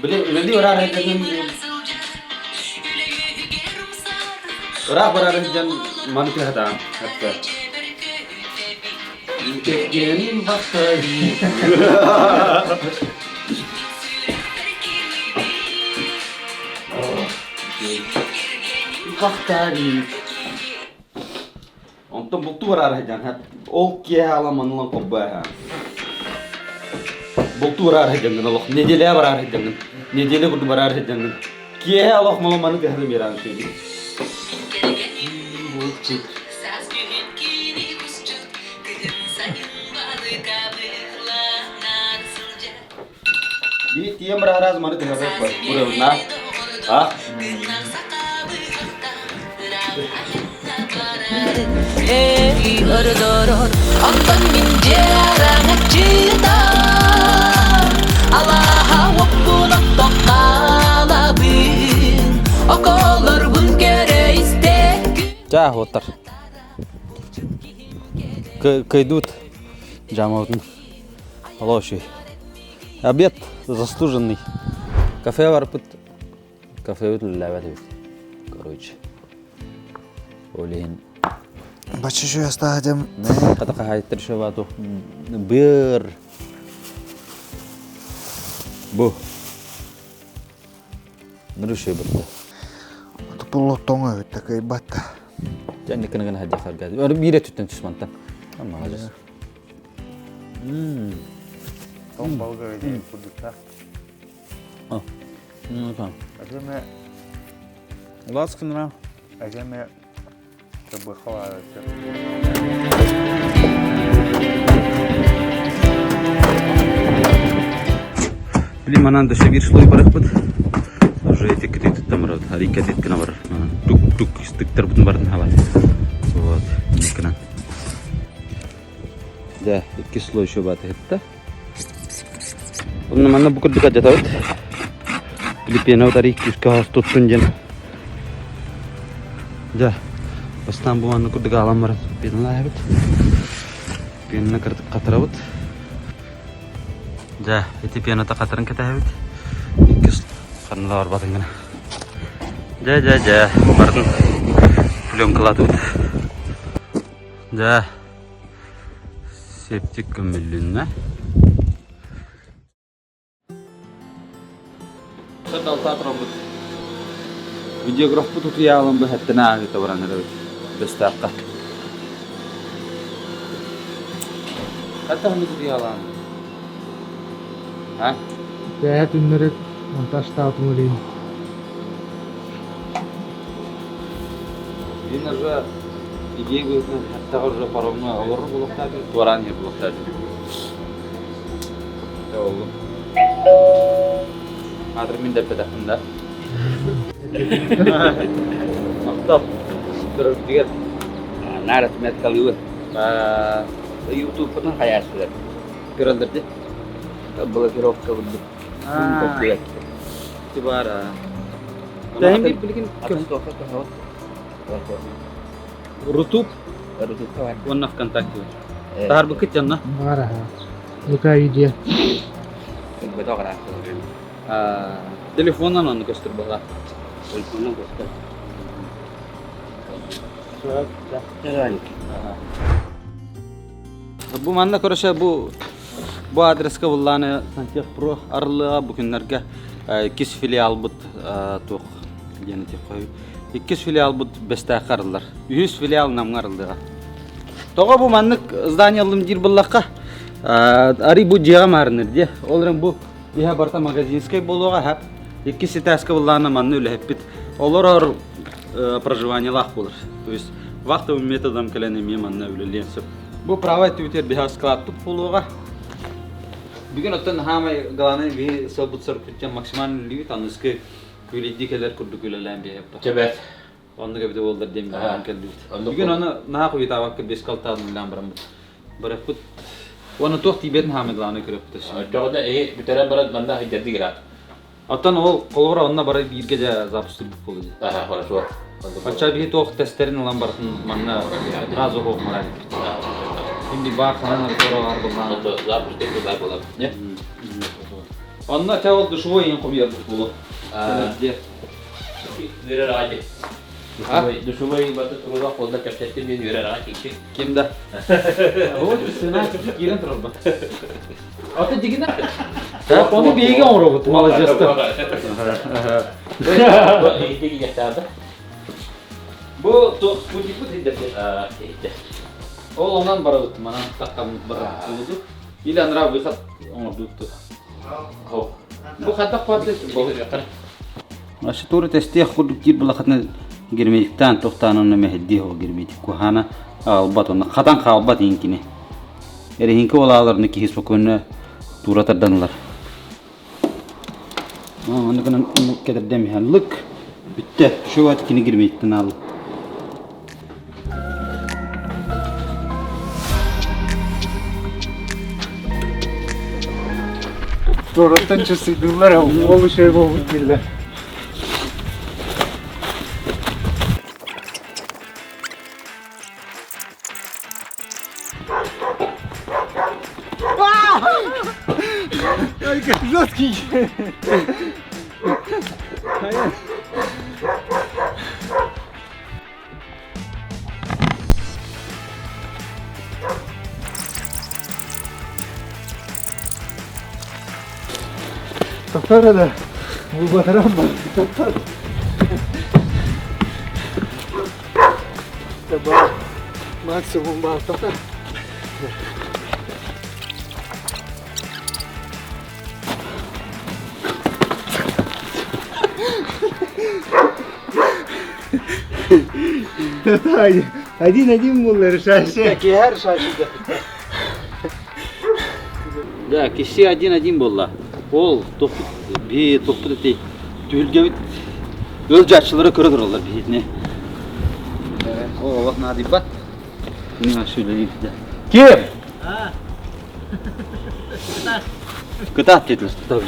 Beli nanti orang ada yang orang berada di mana kelihatan? Apa? Kegiatan bakari. Bakari. Untuk bukti berada jangan. Oke halaman lang kobah. Bukti berada jangan. Allah nedele berada jangan. Nedele kudu berada jangan. Kia Allah malam mana dia ada miran sih. Bukti. Di tiap berada mana dia ada apa? Udah nah. Ah. Ey ördoron ondan mince arangacıda Allah'a vakkuna tokalabın Okolor bun kere istek Ja, otar. Кайдут джамаутын. Лоши. Обед заслуженный. Кафе варпыт. Кафе өтілі короче. Олейін. Бачы şu астадым. Қатақа хайттыр шабату. Бір. Бұ. Нұры шөй бірді. Тупулу тоңа өттәкәй батта. Jangan kena haja harga. Ada bira tuh tentu semantan. Sama aja. Том балга өйден кудута. Oh. Kan. Әжеме, Ласкын. әжеме кебе хава. Блин, манан да ще bir слой барахпыт. Уже эффект етіп тамырады. Харекет еткені бар. Тук-тук стыктар бүтін бардың хава. Вот. Некінен. Да, 2 слой еще баты етті. Оны манна бүкір дүк ажата өт. Клипені өтар 200 қағыз тұттын жен. Да. Бастан бұл манна күрдік алам бар. Пенін лай өт. Пеніні қатыра өт. Да, эти пені өті қатырын кәті өт. 200 Karena luar batang kan. Ja. Martin belum kelatut. Ja. Septik kembalinya. Dalta atrabut. Videograf bu tutuyalım bu hattına ait oranları. Destaqqa. Hatta hamı tutuyalım. Ha? Değer ünleri montaj dağıtımı değil. Yine же идея говорит, hatta уже паромна olur bulukta bir duran yer bulukta. Ya oğlum. Adır min de pedakında. Mantap. Terus diğer narat met kalıyor. YouTube pun hayal sudah. Viral derdi. Kabel kira kabel. Populer. Tibara. Tahim bir bikin Atas tofak ke hawa. rutub Baru tuh kawan. wanaf kontak tu. Tahar bukit janna. Marah ha. Luka idea. Betul kan? Telefondan onu göster bana. Telefondan göster. Bu manda koşa bu adreske bulanı Santiago Pro arlı bugünlerge ikis filial but toq yani koy. İkis filial but bestakırlar. 100 filial namgarıldı. Toğa bu manlık zdaniyalım dir bullaqqa ari bu jiga marnır diye. Olran bu biha barta magazinskay boluğa hep ikisi taska bulanı manны öyle hep bit. Олар проживание лах булыр. То есть вахтовым методом кәләнеме манны үлеленсеп. Бу права Twitter биха склад туп булуга. Бүген оттан хамай галаны би собут сөркүттен максимал ливи таныскы күледикелер күрдүк үлелән би хеп. Cebet. Онда гәбде булдыр дем келди. Бүген аны на куй тавак бес калтан билән барам. Барак бут. Оны тох тибетн хамай галаны көрөптү. Coba bir tane berat banda jadi gerak. Оттан ол колора онна бары бирге де запустып булды. Aha, kalau suar. Ача би тох тестерин улан бартын манна газы хок марай. Şimdi bak sana sorular bunlar. Untuk zapus itu tak boleh. Ya. Onunla tevol duşuvu en kum yer bulu. Diye. Yürü aja. Düşümeyi batı turuna kolda kaptetin bir yürü aja çekti. Kimde? O sana kiren turur bak. Ata digine. Ya onu bir yege onu robot malajesta. Ini geçti. Bu tipu tidak. İşte. O ondan barat mana takkan barat bulu. İlan rav bir kat onu tuttu. Oh. Bu hatta farklı. Boleh kan? Aşı turu testi khuduk jir bulakatna girmeyikten tohtanını mehdi ho girmeyik kuhana albat onu khatan khalbat inkini. Eri hinki olalarını ki hisokunu tura tadanlar. Onu kana kadar demihanlık bitti. Şu vatkini girmeyikten al. Doğrudan çözüldüler ya. O bir şey bu billah. Doktor da bu bataran mı? Doktor. Tamam. Maksimum bastı. Один bunları şaşı. Peki her şaşırdı. Ya kişi один bolla. Ol topu bir topu da değil. Tülge öz caççılara kırıdır onlar bir ne. O bak nadi bat. Ne şöyle değil de. Kim? Ha. Kıtat dediler. Tabii.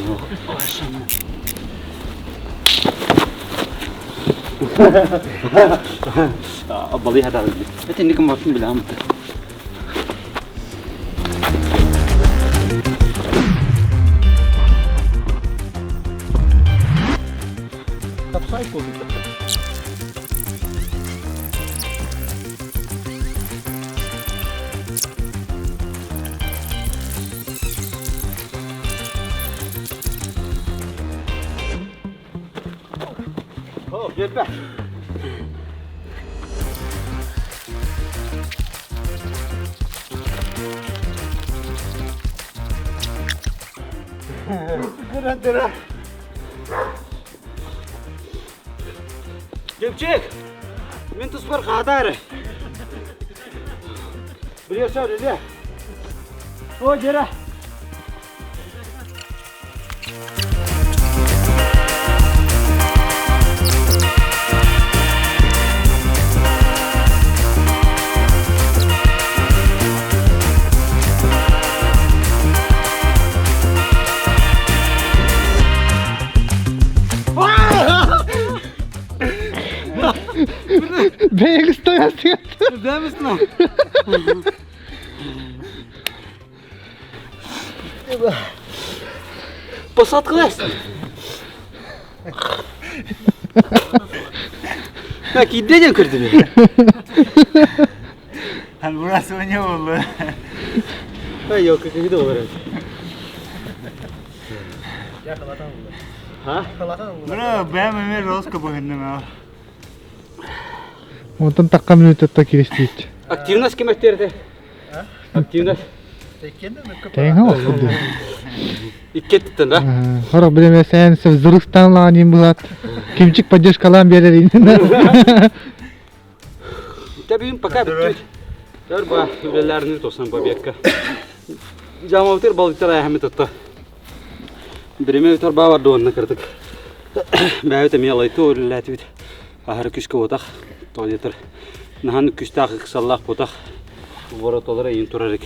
Abali hada. Ete nikim bakın bile amta. Kapsay koyduk. Кепчик, мен туспар қадары. Білерсі өре. О, жері. Бейгіс тоясың. Дәмісін ау. Посат қылайсың. Кейдеден кірді бе? Hani burası o ne oldu? Yok, кейде olur. Bura ben Ömer Roska boyundum ya. Ondan takka minutetta kiristiyit. Активность кем ettirdi? Активность. Teyin ha oldu. İkkettin da. Hora bilemesen sen Zırhıstan lanin bulat. Kimçik pajaş kalan bererin. Tabii пока bitti. Dur bu ülelerini tosan babiyakka. Jamavtir balıklar ahmet atta. Birime öter bağ doğanına kırdık. Bağıta miyalaytı ülelati bit. Ahır küçük otak. Toyatır. Nahan küçük kısallah potak. Voratolara in turarak.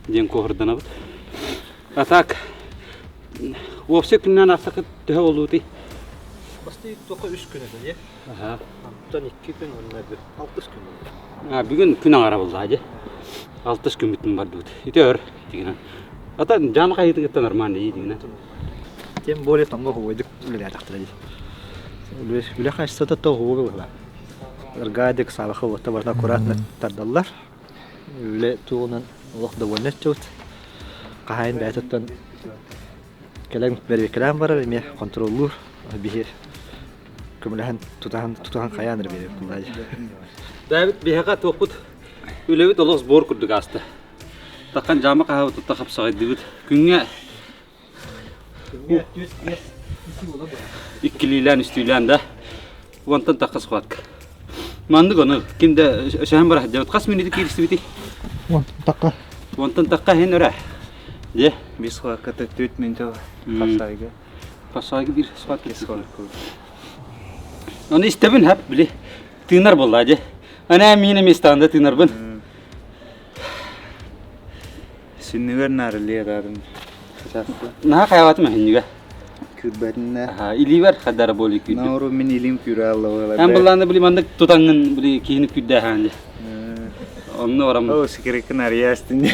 Den kohordana bit. Atak. Vopse günden aftakı daha oluyordu. Басты тоқы 3 күн еді, Aha. Аптан 2 күн, онда 60 күн болды. Ha, bugün gün ağara buldu hacı. 60 gün bitim var dedi. İtiyor. Digine. Ata canı kayıtı gitti normal iyi digine. Тем более таңғы ойдық үлелер тақтырады. Үле қашса да тоғы болла. Иргадик сабақы отта барда аккуратно тардаллар. Үле туғынан олық довольно чөт. Қайын бәйтіттен келем бербекелем барар, еме контроллур. Бихи көміләһін тұтахан қаяныр беріп бұлай. David bihaga toqut. Ülevit olus bor kurduk astı. Takan jama qahav tutta qapsaq dibit. Günge ikkililan üstülan da. Wantan taqas qatk. Mandık onu kimde şahan barah jawt qas miniti kiristibiti. Ondan takka. Wantan taqqa hen ora. Je, Biz vakıta 4 minute kapsayga. pasayı bir suat kesik. Onu istebin hep bile. Tığnar boldu hacı. Ana mine mestanda tığnar bin. Sinniver narliye darım. Naha qayavat mı henniga? Kürbetine. Ha, iliver kadar boli küdü. Nauru min ilim küre Allah. Hem bulanda bili mandık tutangın bili kihini küdde hanje. Onu oram. O sikirekin ariyastin.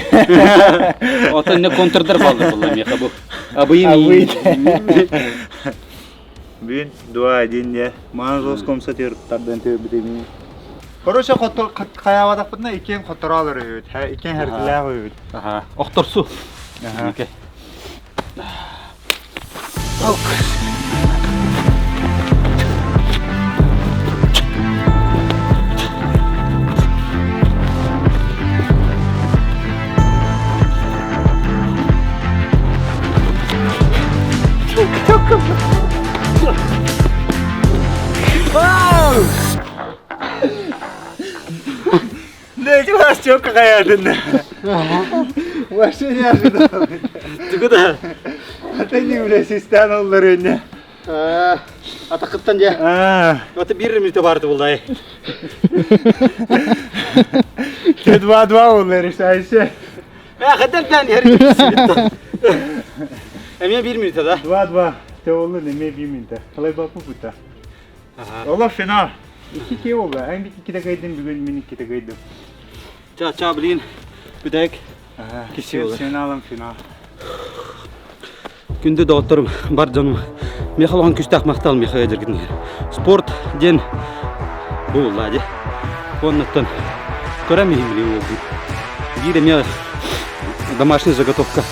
Otan ne kontrdar baldı bulla meqa bu. Abıyım. Ben dua edin ya. Mağaz olsun komsa tardan tövbedemi. Хорошо каявадак бутна икен котора алыр өт. Ха икен хәргеләг өт. Aha, oktorsu. Aha. Okey. Ne var çok kayadın. Başın yaşında. Tugu da. Hatta ne bile sistem olur önüne. Atakıttan ya. Ata bir minute vardı bullay. Dua olur işte. Ya kadar tane her ikisi bitti. Emiye bir minute da. Dua. Te olur ne me bir minute. Kalay bakma puta. Allah fena. İki kere oldu. En iki de kaydın bugün minik iki de kaydım. Ça bilin. Büdek. Kişi olur. Sen alın fena. Günde doktorum bar canım. Mexal on küstah maqtal mexaya jirgin. Sport den bu laje. Ondan koramihim ли oldu. Гида меня домашняя заготовка.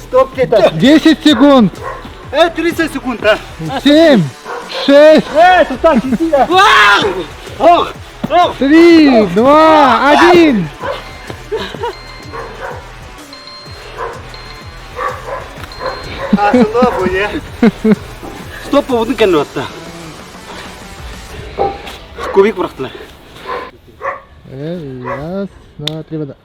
Стоп, кетті. 10 секунд. 30 секунд, а. 7, 6, Сустав, кетті. 3, 2, 1. Асылы бұл, е. Стоп болудың кәні отта. Көбек бұрақтылар. Раз, два, три, вода.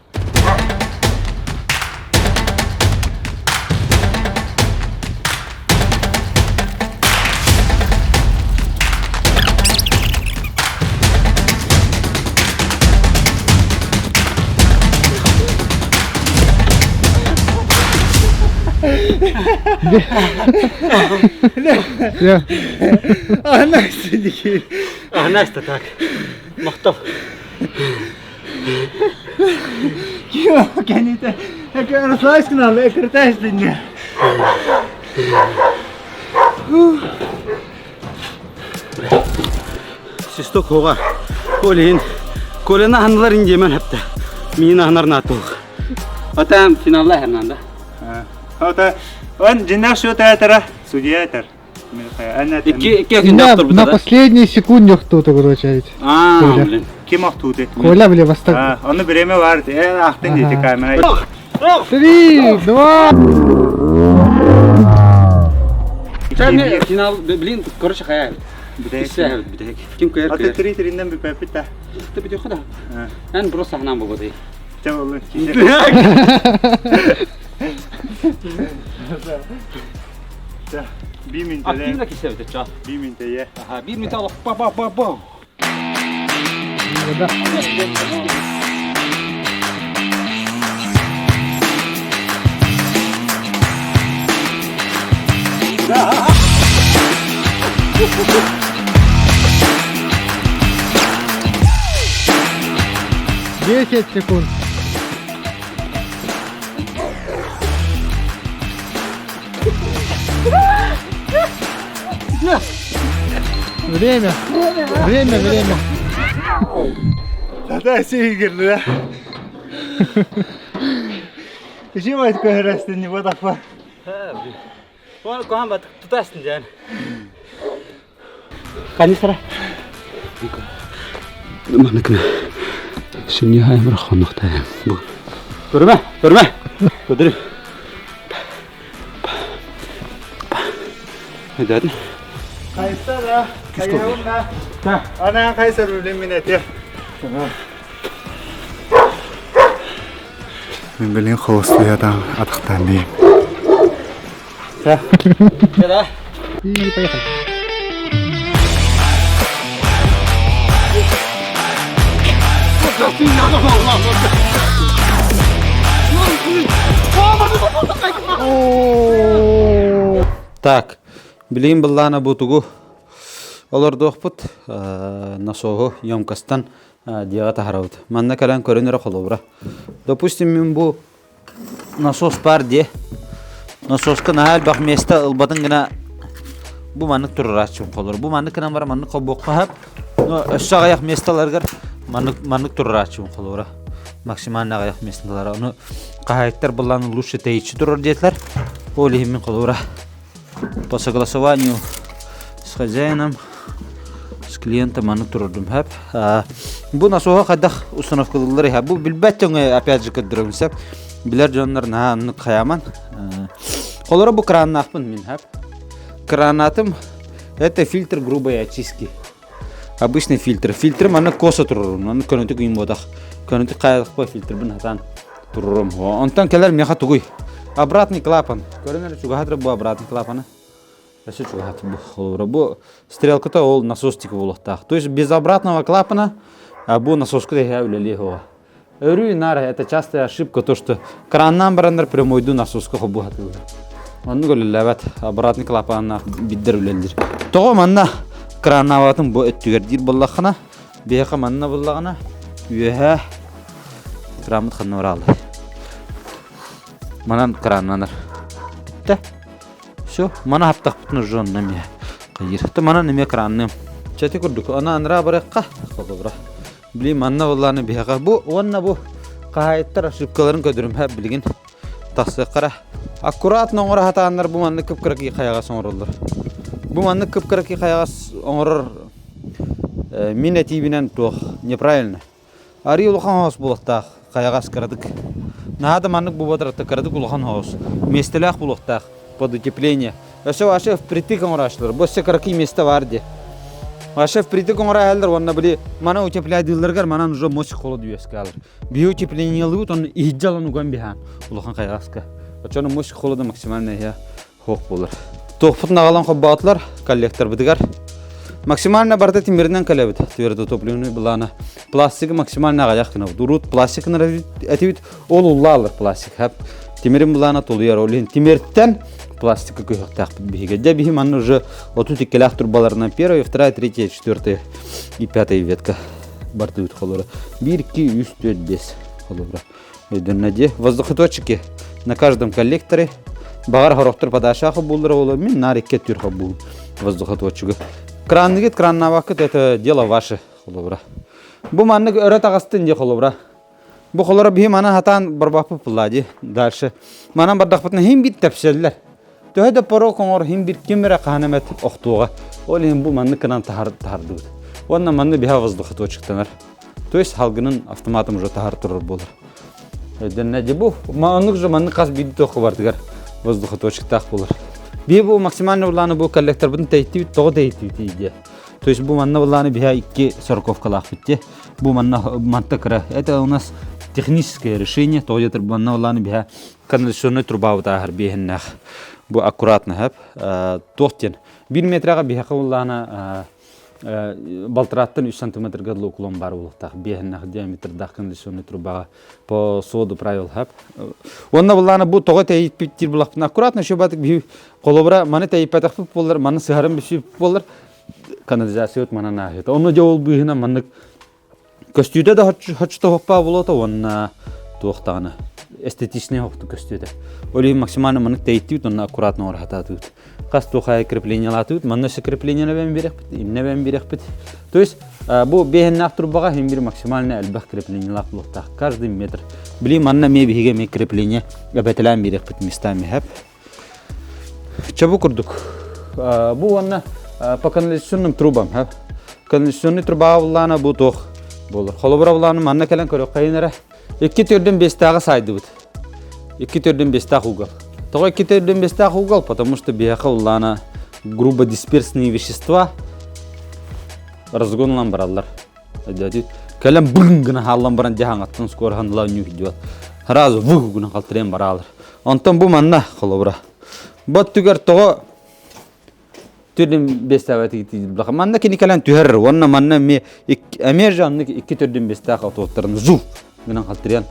Все. Настя, так. Мақтап. Кио, кәнеті. Әкені слайскін алды, әкіртәш дінне. Sistok hoğa. Koleyin. Kolena hanılar incemen hepte. Mini hanlar natuğ. Atam finalda hernanda. Ота, он жинақ шо тәтірі, судья әтір. İki На, на последней секунде кто-то, короче, ведь. Коля. Блин. Кем ақтуды? Коля, бля, восток. Оны біреме барды, ақтын деті камера. 3, 2. Sen final bilin короче hayal. Бидек. Бидек. Kim koyar Аты koyar. тірі-тірінден бір пәпіт та. Tabii diyor da. Ben burası hanım bu değil. Ча болы. Bir minte Aktif de, de kisevde çal. bir minte ye. Aha bir minute al. Ba. Вода. Десять секунд. Время. Время. Zaten şey girdi ya. İşim ayet koyarasın ne bu dakika. Onu kohan bat tutarsın yani. Kani sıra. Mana kena. Sini hay merakon nokta bu. Durma. Dur. Hadi. Kaysa da, kayağım da. Ana kaysa rulem minnet ya. Ben bilin хвостуядан атақтан дейм. Да. И поехали. Так, билейин быллана бутугу олар доқпыт насоғу емкастан диаға тахарабыт. Манна калан көрінері қолуыра. Допустим, мен бұл насос бар де. Насосқа нағал бақ места ұлбатын гына бұл маннық тұрыр ачым қолуыр. Бұл маннық кінан бар маннық қолбоққа хап. Өссі ағаяқ месталарғар маннық тұрыр ачым қолуыра. Максималны ағаяқ месталары. Оны қағайттар бұлланы лучше тейчі тұрыр детлер. Олихим мен қолуыра. По согласованию с хозяином, с клиентом аны турдум хап. Бу насоға қадақ установкалылары хап. Бу билбәттен опять же кыдырым сап. Билер жонлар нааны қаяман. Қолары бу кранын ақпын мен хап. Кранатым это фильтр грубой очистки. Обычный фильтр. Фильтрым аны коса турурум. Аны көнөтү күйін бодақ. Көнөтү қайдық по фильтр бін хатан турурум. Онтан келер меха тугуй. Обратный клапан. Көрінер чугахатыр бу обратный клапаны. Еще чугахатыр бу. Бу стрелка-то ол насостик волохтах. То есть без обратного клапана бу насоска да являли его. Өрүй нара, это частая ошибка, то что краннан барандар прямо иду насоска хобухатыр. Onu göllüləbət обратный клапанына биддер үлелдер. Тоғы манна краннаватын бу өттүгердир боллақына, бейқа манна боллағына, үйәә крамыт қанна оралы. Манан краннанар. Бітті. Все, мана хаптақ бұтын жон нәме қайыр. Мана нәме кранным. Чәті көрдік, ана анра бараққа. Білей манна боллағына бейқа. Бұ, онна бұ қағайттар ошибкаларын көдірім әп білген. Тақсы қара. Аккуратно оңора хатаандар бу манны кыпкыракый каягас оңороллар. Бу манны кыпкыракый каягас оңорор минативинен тох неправильно. Ари улхан хос булактак каягас кырадык. Нада маннык бу батыракта кырадык улхан хос. Местелах булактак под утепление. Өсө ваше впритык оңорашлар. Бу секаракый место бар де. Ваше впритык оңоралдар онна били мана утепляйдыларгар манан уже мосик холод юескалар. Би утеплениялыгы он ихжалан уган бихан улхан каягаска. Очону мосик холода максимально я хок болар. Тохпут нагалан хоббатлар коллектор бидигар. Максимально барда тимирден калебит. Твердо топливный булана. Пластик максимально агаяк кына. Дурут пластикны этибит ол уллалар пластик хап. Тимирин булана толуяр олин. Тимирттен пластика көйөктак биге. Де бихи манны уже 32 лах турбаларынан 1, 2, 3, 4 и 5 ветка бартыют холора. 1, 2, 3, 4, 5 холора. Эденнеде воздухоточки на каждом коллекторе. Багар хорохтор подашахы булдыра олар. Мен нарикке түрхы бул воздухоточки. Краннигит, краннавакыт это дело ваше холора. Бу манны өрөт агастын де холора. Бу холора бихи мана хатан барбапы пыллади. Дальше манан бардакпытын хим бит тепселлер. Төһөдө поро коңор хим бир кемера каханамет охтуга. Ол хим бу манны кынан тахарды. Онна манны биха воздухоточктанар. То есть халгынын автоматым уже тахар турар болар. Эденнеде бу маннык же манны кас биди тоху бардыгар воздухоточктак болар. Би бу максимально уланы бу коллектор бутун тейти того тейти иде. То есть бу манна уланы биха 2 сороковкалак битте. Бу манна мантакра. Это у нас техническое решение. То есть манна уланы биха канализационный труба вот ахар бихеннах. Бу аккуратно хап. Тохтен 1 метрага биха уланы балтраттан 3 сантиметрга луклон бар улуктак бихеннах диаметрдах канализационный труба по соду правил хап. Онна уланы бу того тейт биттир булакпын аккуратно шобатык би колобра маны тейт патак болар, маны сыгарым бишип болар. Канализация мана нахет. Оны жол бүйүнө маннык көстүйдө да хочто хоппа болото онна тохтаны. Эстетичный хокту көстүйдө. Оли максимально маннык тейттит онна аккуратно орхататыт. Кас тухай крепление латыт, манны крепление бен берекпит, имне бен берекпит. То есть бу бехеннак турбага хем бир максимально албах крепление лаплыктак каждый метр. Били манна ме биге ме крепление габетелен берекпит местами хеп. Чабу курдук. Бу онна по канализационным трубам, канализационный труба улана бу тох болар. Холобра уланы манна келен көрөк кайнара 2 төрдөн 5 тагы сайды бут. 2 төрдөн 5 тагы угол. Того 2 төрдөн 5 тагы угол, потому что бияха улана грубо дисперсные вещества разгонлан баралар. Дadi келен бүгүн гына халлан баран жахаңаттан скоро ханла нью видео. Разы бүгүн калтырен баралар. Онтон бу манна холобра. Бот түгөр того түрден 5 тагы тиги бак. Манна кини келен түһөр. Онна манна ме эмержанны 2 төрдөн 5 тагы тоттырын зу гына калтырен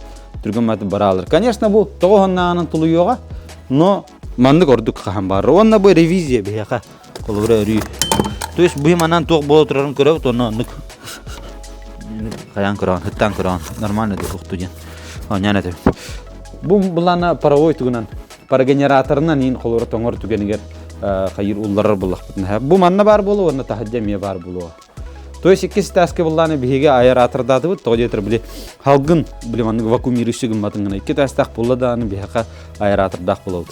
түргөн маты баралар. Конечно, бу того ханнанын тулуйога, но манны көрдүк кахан бар. Онна бу ревизия бияка холобра рүй. То есть бу манан тог боло турарын көрөбүт, онна каян көрөн, хыттан көрөн, нормально деп уктуден. Оняна деп. Бу булана паровой тугунан, парогенераторунан ин холора тоңор тугенигер кайыр уллар булакпытын. Бу манна бар болу, онна тахаддемия бар болу. То есть икки таске буланы биге аэратордатыбыт, то жетер биле халгын биле манны вакуумирующий матынгына. Икки тастак булладаны бига аэратордак болот.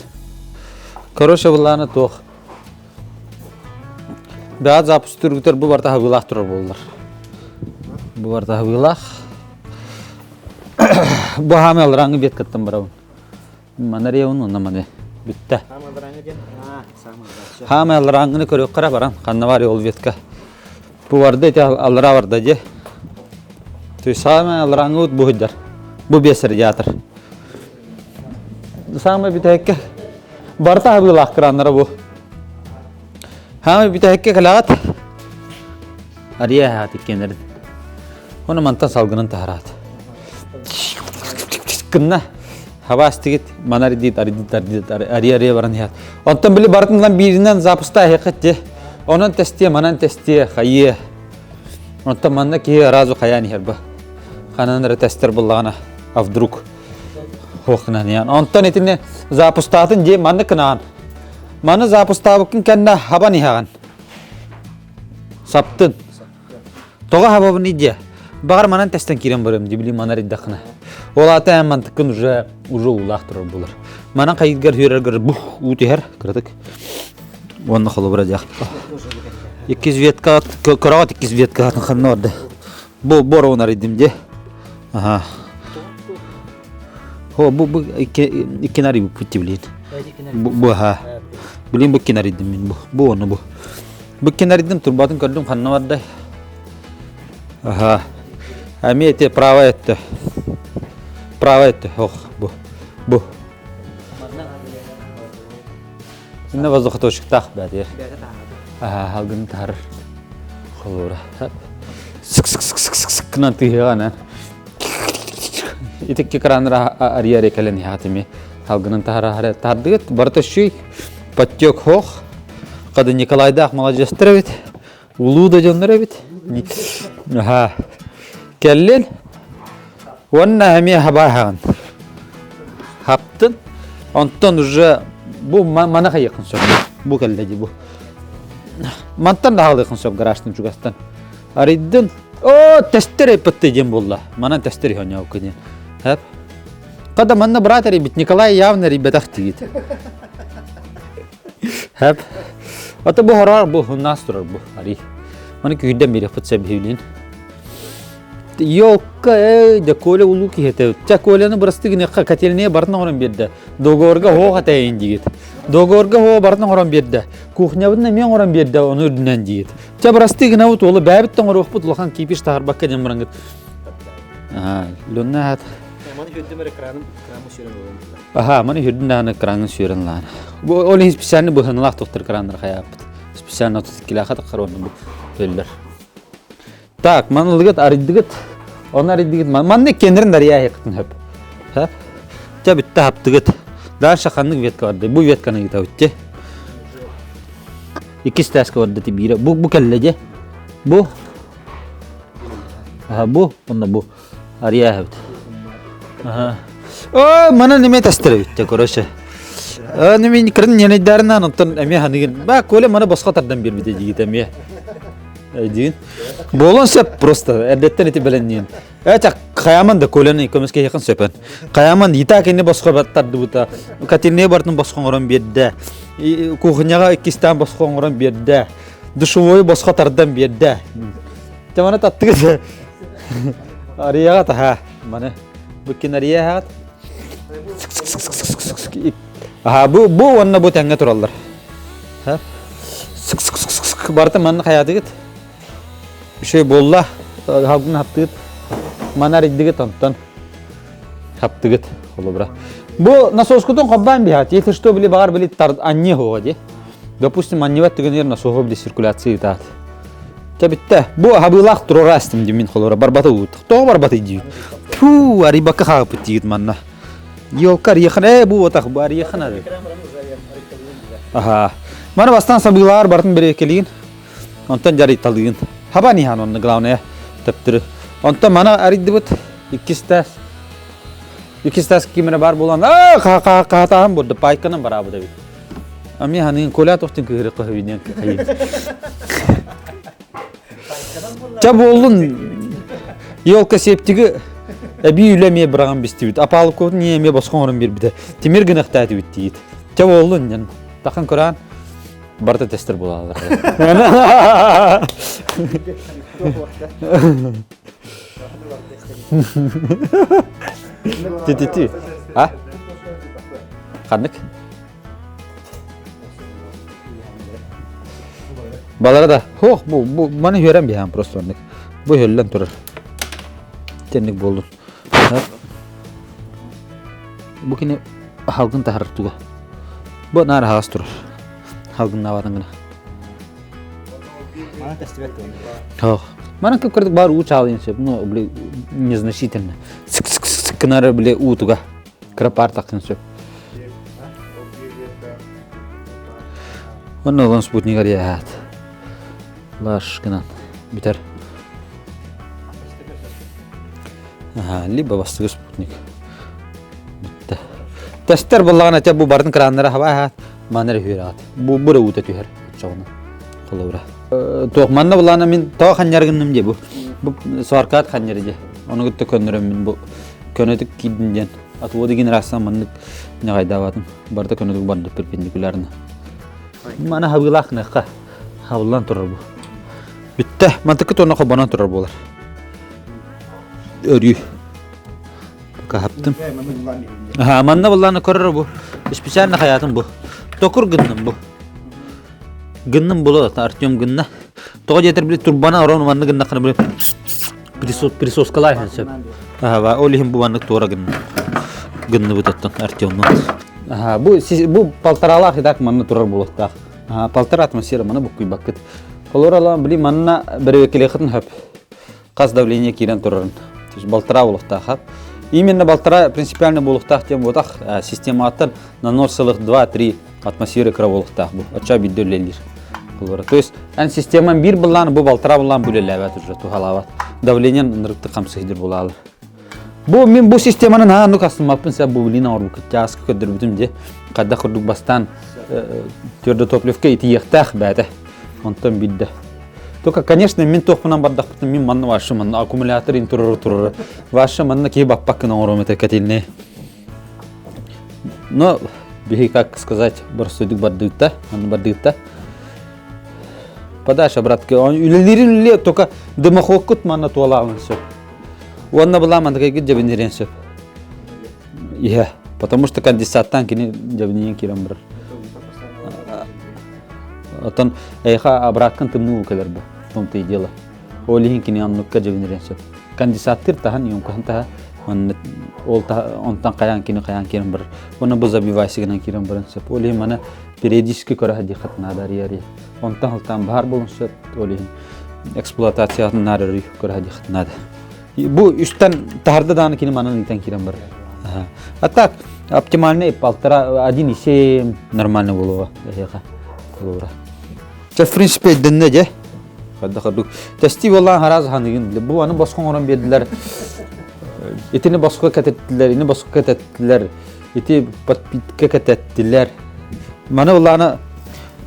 Короче, буланы тох. Баат запустыргытер бу барта хабылах турар болдур. Бу барта хабылах. Бу хамел раңы бет каттым барабын. Манария онна мане битте. Хамел раңыны көрөк кара барам. Канна бар ол ветка. Бу барды эти алыра барды же. То есть хамел раңы бу хыдар. Бу бесер жатыр. Самы битекке барта хабылах краннары бу. Хами битекке калагат. Ария хат икенер. Оны мантан салгынын тахарат. Кынна хавастигит манаридит ария баран хат. Онтон били бартындан биринен запуста хекет же. Онон тесте манан тесте хайе. Онтон манна ки разу хаяни херба. Хананыр тестер буллагана а вдруг хохнан ян. Онтон этине запустатын же манны кынан. Маны запустабыкын кенна хабани хаган. Саптын. Тога хабабын иде. Багар манан тестен кирен барым дибили манариддахна. Ол ата мантыкын уже улах турар булар. Mana kayıtgar hürerger bu utiher kırdık. Onu xalı bırakacak. 200 ветка кровать 200 ветка ханны orada. Bu bor onar idim de. Aha. Bu iki nari bu putti bilin. Bu ha. Bilin bu kenar idim bu onu bu. Bu kenar idim turbatın kırdım xanны orada. Aha. Ami ete prava etti. Prava etti. Oh bu. Ne vazgeçti toşuk tak badi. Aha halgın tar. Xolora. Sık nanti yana. İtek kıranlara arıya rekalen hatimi. Halgın tar tardıt bartaşıy. Patyok hoş. Kadın Nikolay'da malajestire bit. Ulu da canlara bit. Aha. Kellin. Wanna hemi habahan. Haptın. Ondan уже bu mana yakın söp. Bu kelleci bu. Mantan da yakın söp garajdan çugastan. Aridin. O testere pıttıcım bulla. Mana testere honya okudun. Hep. Kada manna brateri bit Nikolay явно ребятахти git. Hep. Ata bu horar bu nastur bu ari. Mana köyden biri fıt sebhivlin. Yok de kole ulu ki hete. Ça koleni burastık ne katelniye bartna oran birde. Dogorga ho hata indiyet. Dogorga ho bartna oran birde. Kuhnya bunna men oran birde onu ürdünen diyet. Ça burastık ne ot olu babitten oran put lahan kipiş tahar bakka jamrangit. Ha, lonna hat. Mana hüddüm ekranım süren olur. Aha, mana hüddüm ekranın süren lan. Bu olin spesialni bu hanlaq doktor ekranlar hayap. Spesialni 32 lahat qaronu bu bellər. Так, mana ligat aridigat. Onlar aridigat. Man ne kendirin dariya yakıtın hep. Hep. Ta bitti haptıgat. Daha şakanlık vetka vardı. Bu vetkana gita bitti. İkisi taska vardı tibira. Bu kellece. Bu. Aha bu. Onda bu. Ariya hep. Aha. O mana nime tastere bitti korosha. Nime kırın yeneydarından ondan emi hanigin. Ba kole mana başka tardan bir bide gita emi. Din. Bolon sep просто. Erdetten eti belenniyen. Echa kayaman da koleni komiske yakın sepen. Kayaman ita kene başka battar dubuta. Katilne bartın başka oran birde. Kuhunyaga ikistan başka oran birde. Duşuvoy başka tardan birde. Tamana tattıgı. Ariyaga ta ha. Mana bu kinariya hat. Aha bu onna bu tenge turallar. Ha? Bartın manın hayatı git. Şey bolla halkın haptıgıt mana riddigit ondan haptıgıt olubra. Bu насоскутун коббан бихат. Если что были багар были тар анне ходи. Допустим, анне ват тигенер насохо были циркуляции тат. Табитте бу хабылах турастым димин холора барбата ут. То барбата ди. Фу, ари бака хапытигит манна. Йокар яхне бу отах бар яхна. Aha. Mana bastan sabılar bartın bire kelin. Ondan jari talgın. Haba nihan onu glaune taptır. Ondan mana aridibut ikistas kimene bar bolan. Ka tam burada paykana beraber de. Ami hanin kola tohtun kırı kahvinin kayın. Çabolun yolka septigi bir ülemiye bırakan bistivit. Apalık kodun yemeye başkan oran bir bide. Timir gınıqta etibit. Çabolun yani. Takın Kur'an. Barta tester bulalar. Titi. Ha? Kanık. Balara da. Bu bana gören bir han prostornik. Bu höllen durur. Tenlik buldun. Bu kine halkın taharruk tuga. Bu nar has durur. Halkın navarın gına. Mana testivet Oh. Mana kırdık bar uç alın şey. No bile незначительно. Sık kınar bile utuga. Krapar takın şey. Onu lan sputnik arayat. Laş gına. Biter. Aha, liba bastı sputnik. Bitti. Tester bulağına çab bu barın kranlara hava hat. Manere hürat. Bu bura uta tüher. Çoğuna. Kolora. Toq manna bulağına min tağa xanyargınım je bu. Bu sarkat xanyarı je. Onu gitti könürüm min bu. Könötük gidinjen. Атуоды генерация маннык нягайдабатым. Барда көнөдүк барды перпендикулярны. Мана хабылах ныкка. Хабылан турар бу. Битте, мантыкы тона кобана турар болар. Өрү. Каптым. Манна булланы көрөр бу. Специально хаятым бу. Токур гынным бу. Гынным болот Артем гынна. Тога жетер биле турбана орон манны гынна кына биле. Присоскалай хансеп. Ва олихим бу манны тора гынны. Гынны бутаттан Артемнун. Бу полторалах идак манны турар болот. Полтора атмосфера мана букуй бакыт. Олорала били манна берекеле хытын хап. Каз давление кирен турарын. То есть полтора болот хап. Именно полтора принципиально болуктах тем вот система аттан на 0,2-3 атмосферы кроволуктах бу. Ача биддөлелер. То есть система бир буллан бу полтора буллан бүлеләбәт уже тухалават. Давление нырыкты камсыйдыр булалар. Бу мен бу системаны ну кастымаппын сәб бу билина орбу кытяс көддөр бүтүм де. Кадда курдук бастан төрдө топливка итиектах бәте. Онтон бидде. Только, конечно, мен тохпынан бардақпытын мен манны вашы манны аккумулятор турur. Вашы манны кей баппакын оңырымыты кәтеліне. Но, бихи, как сказать, барсудик бардыгта, манны бардыгта. Подальше, братки, үлелерин только дымохокут манны туалағын сөп. Онна была манны кайгы жабинерен сөп. Иә, потому что конденсаттан кені жабинерен керен бір. Отон эйха абраккан тымны укалар бу. В том-то и дело. Олихин кини аннукка жабинеренсеп. Конденсаттыр тахан юмкан таха. Он тан каян кирен бір. Оны бу забивайсыгынан кирен бірінсеп. Олихин мана периодически кораха дихат надар яри. Он тан бар болынсеп. Олихин эксплуатациятын нарары кораха дихат надар. Бу үстен тахарды даны кини манан итен кирен бір. А так, оптимальный 1,7 нормально болуға. В принципе, дінне де. Тәсті болған хараз ханығын. Бұл аны басқын орын берділер. Етіні басқы кәтеттілер, ені басқы кәтеттілер. Еті подпитка кәтеттілер. Маны болғаны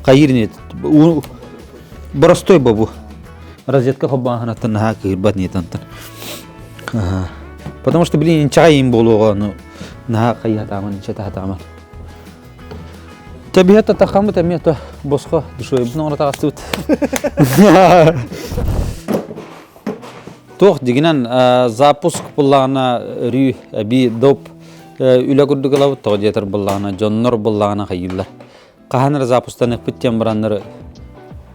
қайырын еді. Боростой бұл. Розетка қоббан ханаттан наға күйірбат ниетантан. Потому что, блин, ничаға ем болуға, наға қайы хатаман, нича хатаман. Табиғатта тақамы тәметі босқа дұшой, бұны оңыра тағасы өт. Тоқ дегенен запуск бұллағына рүй, әбі доп үлі күрдік алауыт, тоқ жетір бұллағына, жоннор бұллағына қайылар. Қағаныр запустан әкпіттен бұраныр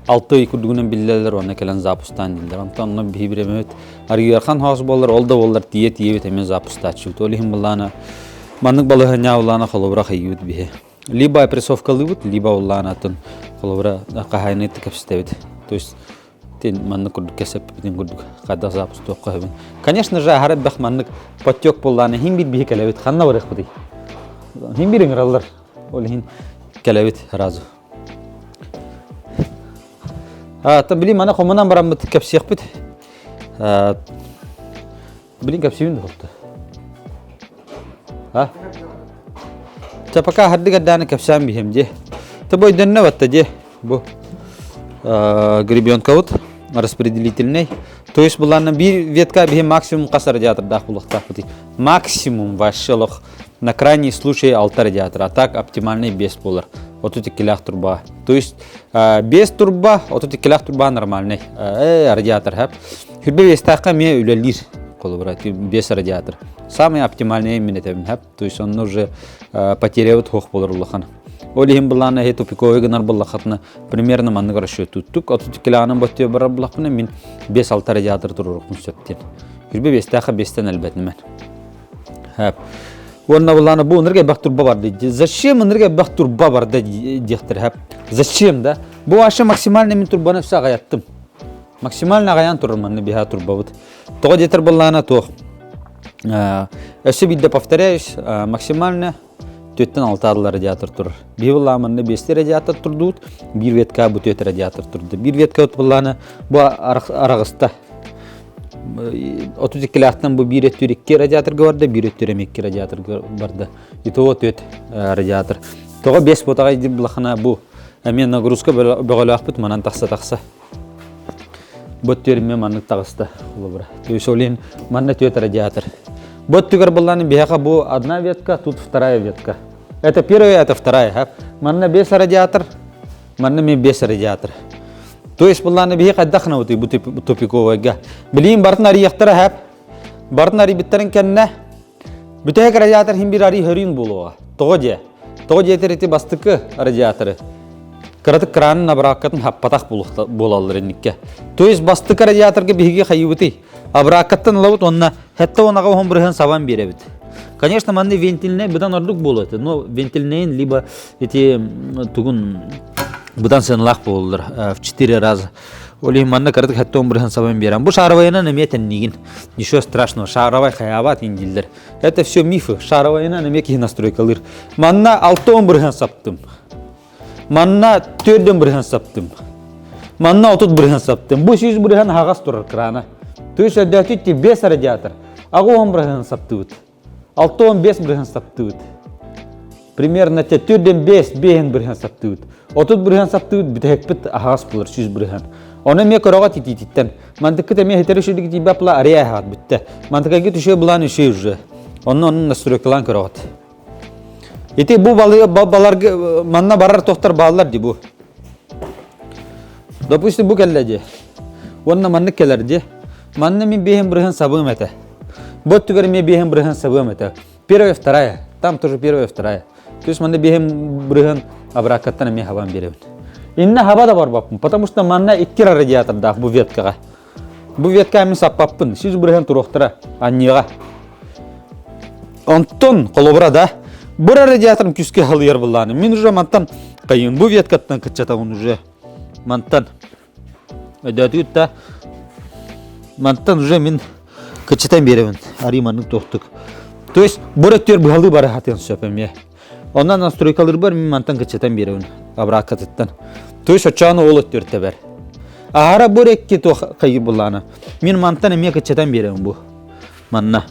6 күрдігінен білдерлер, оны кәлін запустан дейдер. Онтан оны бейбіремет. Аргиярхан хауыз болар, олда болар, тие-тие әмен запуста чүлт. Олихин бұллағына, манның балығы ня ұллағына қолыбыра қайылыд бейе. Либо прессовка лыбыт, либо уллана атын колобра кахайны текепстебит. То есть тен манны курдук кесеп битин курдук када запуск тоққа. Конечно же, харат бах манны потёк болланы хим бит бихи келебит. Ханна барык бudi. Хим бирин раллар. Ол хин келебит разу. Та били мана команан барам текепсек бит. Билин кепсибин дохта. Пока хадди гадданы капсам бихем же. Тобой дэнна ватта же. Бу гребенка вот распределительный. То есть была на ветка бихем максимум каса радиатор дахулахтах пути. Максимум вашелох на крайний случай 6 радиатора. А так оптимальный без полар. Вот тут килях турба. То есть без турба, вот тут килях турба нормальный. Радиатор хап. Хюрбе вестака ме үлелир. Без радиатор. Самый оптимальный именно это, то есть он уже потеряет хох поларлахан. Олихим балана это тупиковый гнар баллахатна примерно манны расчет тук, а тут киланом баттё бараблахна мин без 6 радиатор турурухун сөттен. Хюрбе вестака бестен албетнемен. Хап. Онна балана бу нерге бахтурба барды. Зачем нерге бахтурба барды дихтер хап? Зачем да? Бу аша максимально мин турбаны вса гаяттым. Максимально гаян турманны биха турбавыт. То детер балана то. Особенно повторяюсь, максимально 4-6 радиатор тур. Бивалламанны 5 радиатор турдут, bir ветка бу 4 радиатор турду. Bir ветка от балана бу арагыста. 32 лактан бу 1-2 радиатор барды, 1-2 радиатор барды. И то 4 радиатор. Тога 5 ботага дип булахана бу. Мен нагрузка бөгөлөкпүт манан такса. Бөттерме манны тагыста улыбыра. То есть олин манна 4 радиатор. Вот тюгер балланы бияка бу одна ветка, тут вторая ветка. Это первая, это вторая. Манна без радиатор, манна ми без радиатор. То есть балланы бияка отдохна вот и тупиковая га. Блин, бартнари яхтара хап, бартнари биттерен кенне. Битек радиатор химбирари хөрин булуга. Тоге етерети бастыкы радиаторы. Кыраты кран набракатын хаппатах болалыр никке. То есть бастыкы радиаторга биге хайыбыты. Абракаттан лаут онна хетта онага он бирген сабан беребит. Конечно, манны вентильне будан ордук болот. Но вентильнейн либо эти тугун будан сынлах болдыр в 4 раза. Оли манна кыраты хетта он бирген сабан берем. Бу шаровайна неметен нигин. Ничего страшного. Шаровай хаябат индилдер. Это все мифы. Шаровайна немеки настройкалыр. Манна 6 бирген саптым. Манна 4 бирген саптым. Манна 30 бирген саптым. Бу 100 бирген хагас турар крана. То есть отдатите без радиатор. Агуам бирген саптыбыт. 6-5 бирген саптыбыт. Примерно 4-5 бирген саптыбыт. 30 бирген саптыбыт битекпит хагас булар 100 бирген. Оны ме корога тититен. Мантыкы теме хетерешүдүк тибапла ария хат битте. Мантыкы түшө булан үшө уже. Онун настройкалан корогат. Эти бу баларга манна барар токтор балдар ди бу. Допустим бу келледи. Онна манны келерди. Манна ми бехем бирген сабым это. Вот тугер ми бехем бирген сабым это. Первая, вторая. Там тоже первая, вторая. То есть манна бехем бирген абракаттан ми хаван беребит. Инна хава да бар баппын, потому что манна 2 радиатор да бу веткага. Бу ветка ми саппаппын. Сиз бирген туруктара аннига. Онтон колобра да. Бу радиаторым күскө халыер булланы. Мен уже мантан кайын бу веткаттан кычатагын уже. Мантан. Эдатүтта мантан уже мен кычатан беремин. Ариманын токтук. То есть бореттер балы бар хатын сөпеме. Ондан настройкалар бар мен мантан кычатан беремин. Абракаттан. То есть очаны олоттөртө бар. Ара борекке то кайы булланы. Мен мантан эме кычатан беремин бу. Манна.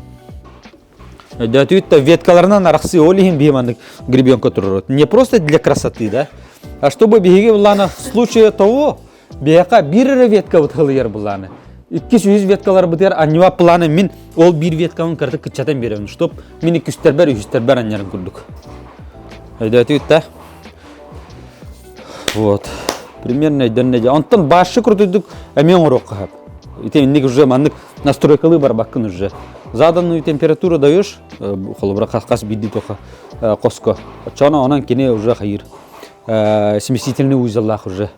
Эдатүтта веткаларынан араксы олихин бимандык гребенка турат. Не просто для красоты, да? А чтобы биге булланы в случае того, бияка бир ветка вот халыер булланы. 200 веткалар бутер аннива планы мен ол бир ветканы кыртып кычатан беремин, чтоб мен 200 бар 100 бар аннарын күрдүк. Эдатүтта. Вот. Примерно дөннеде. Антон башы күрдүк, эмен орокка хап. Итемник уже мандык настройкалы бар бакын уже. Заданную температуру даешь, холобра кас биди тоха коско. Чана анан кине уже хайыр. Смесительный узеллах уже.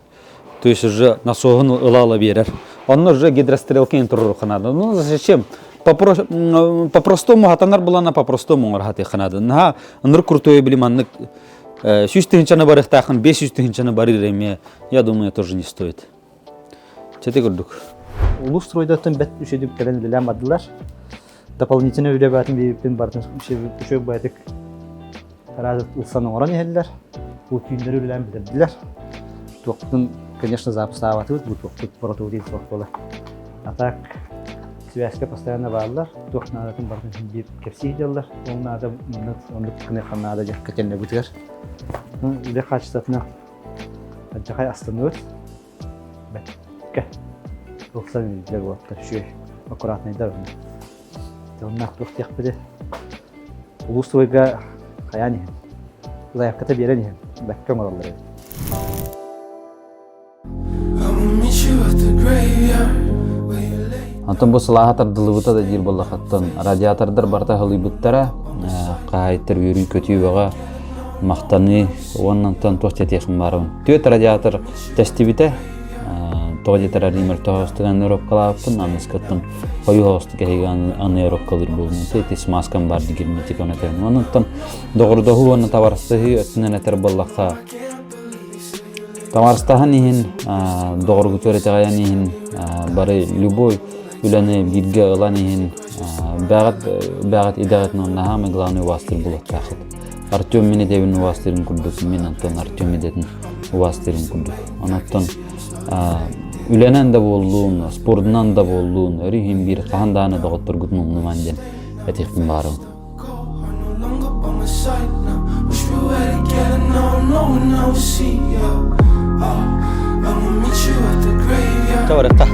То есть уже насогын ылала берер. Он уже гидрострелкин турur ханады. Ну зачем? По-простому хатанар булана по-простому хаты ханады. На ныр крутой билиманнык 100 тысячаны барых тахын 500 тысячаны барыр эме. Я думаю, тоже не стоит. Чете көрдүк. Улус стройдатын бет үшедіп кәлен ліләм адылар. Дополнительно өйде бәтін бейбіптен бардың үшек бәтік таразы ұлсаны оран ехелілер. Бұл түйіндері ліләм бідірділер. Тоқтың, конечно, запыста аватывыд, бұл тоқтық боротуы дейін тоқ болы. А так, связка постоянно бағылар. Тоқтың адатын бардың бейбіп кепсей делілер. Оның ады ондық күне қанна ады жақ кәтенне бұтығар. Үлі қачыстатына жақай астаны өт. Бәткі. Рухсан для вот еще аккуратный дорожный. Он нахуй тех пойдет. Улусовыга хаяни. Заявка-то берени. Бәккә малалары. Антон бу салахатар дылыбыта да жер боллахаттан радиатордар барта халыбыттара кайттер үрүй көтүбөгө мактаны оннан тостя техим барын. Төт радиатор тестибите тоғадетер арымер тоғастыған өропкалаппын, аныскаттын қойу хоғастыға хейген аны өропкалыр болуын. Тейті смаскан бар дегерметик өнетен. Онынтан доғырдығы оны таварыстығы өттінен әтер боллаққа. Таварыстағын ехін, доғырғы төретеғаян ехін, бары любой үләні бирге ұлан ехін, бәғат идағатын онына хамы главный уастыр болат тақыд. Артем мене дәвін уастырын күрдік, мен антон Артем едетін уастырын күрдік. Онаттан үләнен де болуын, спордынан да болуын, өрігін бір қағандағаны доғыттыр күтін ұмныман ден әтекпін барым. Чаварыққа.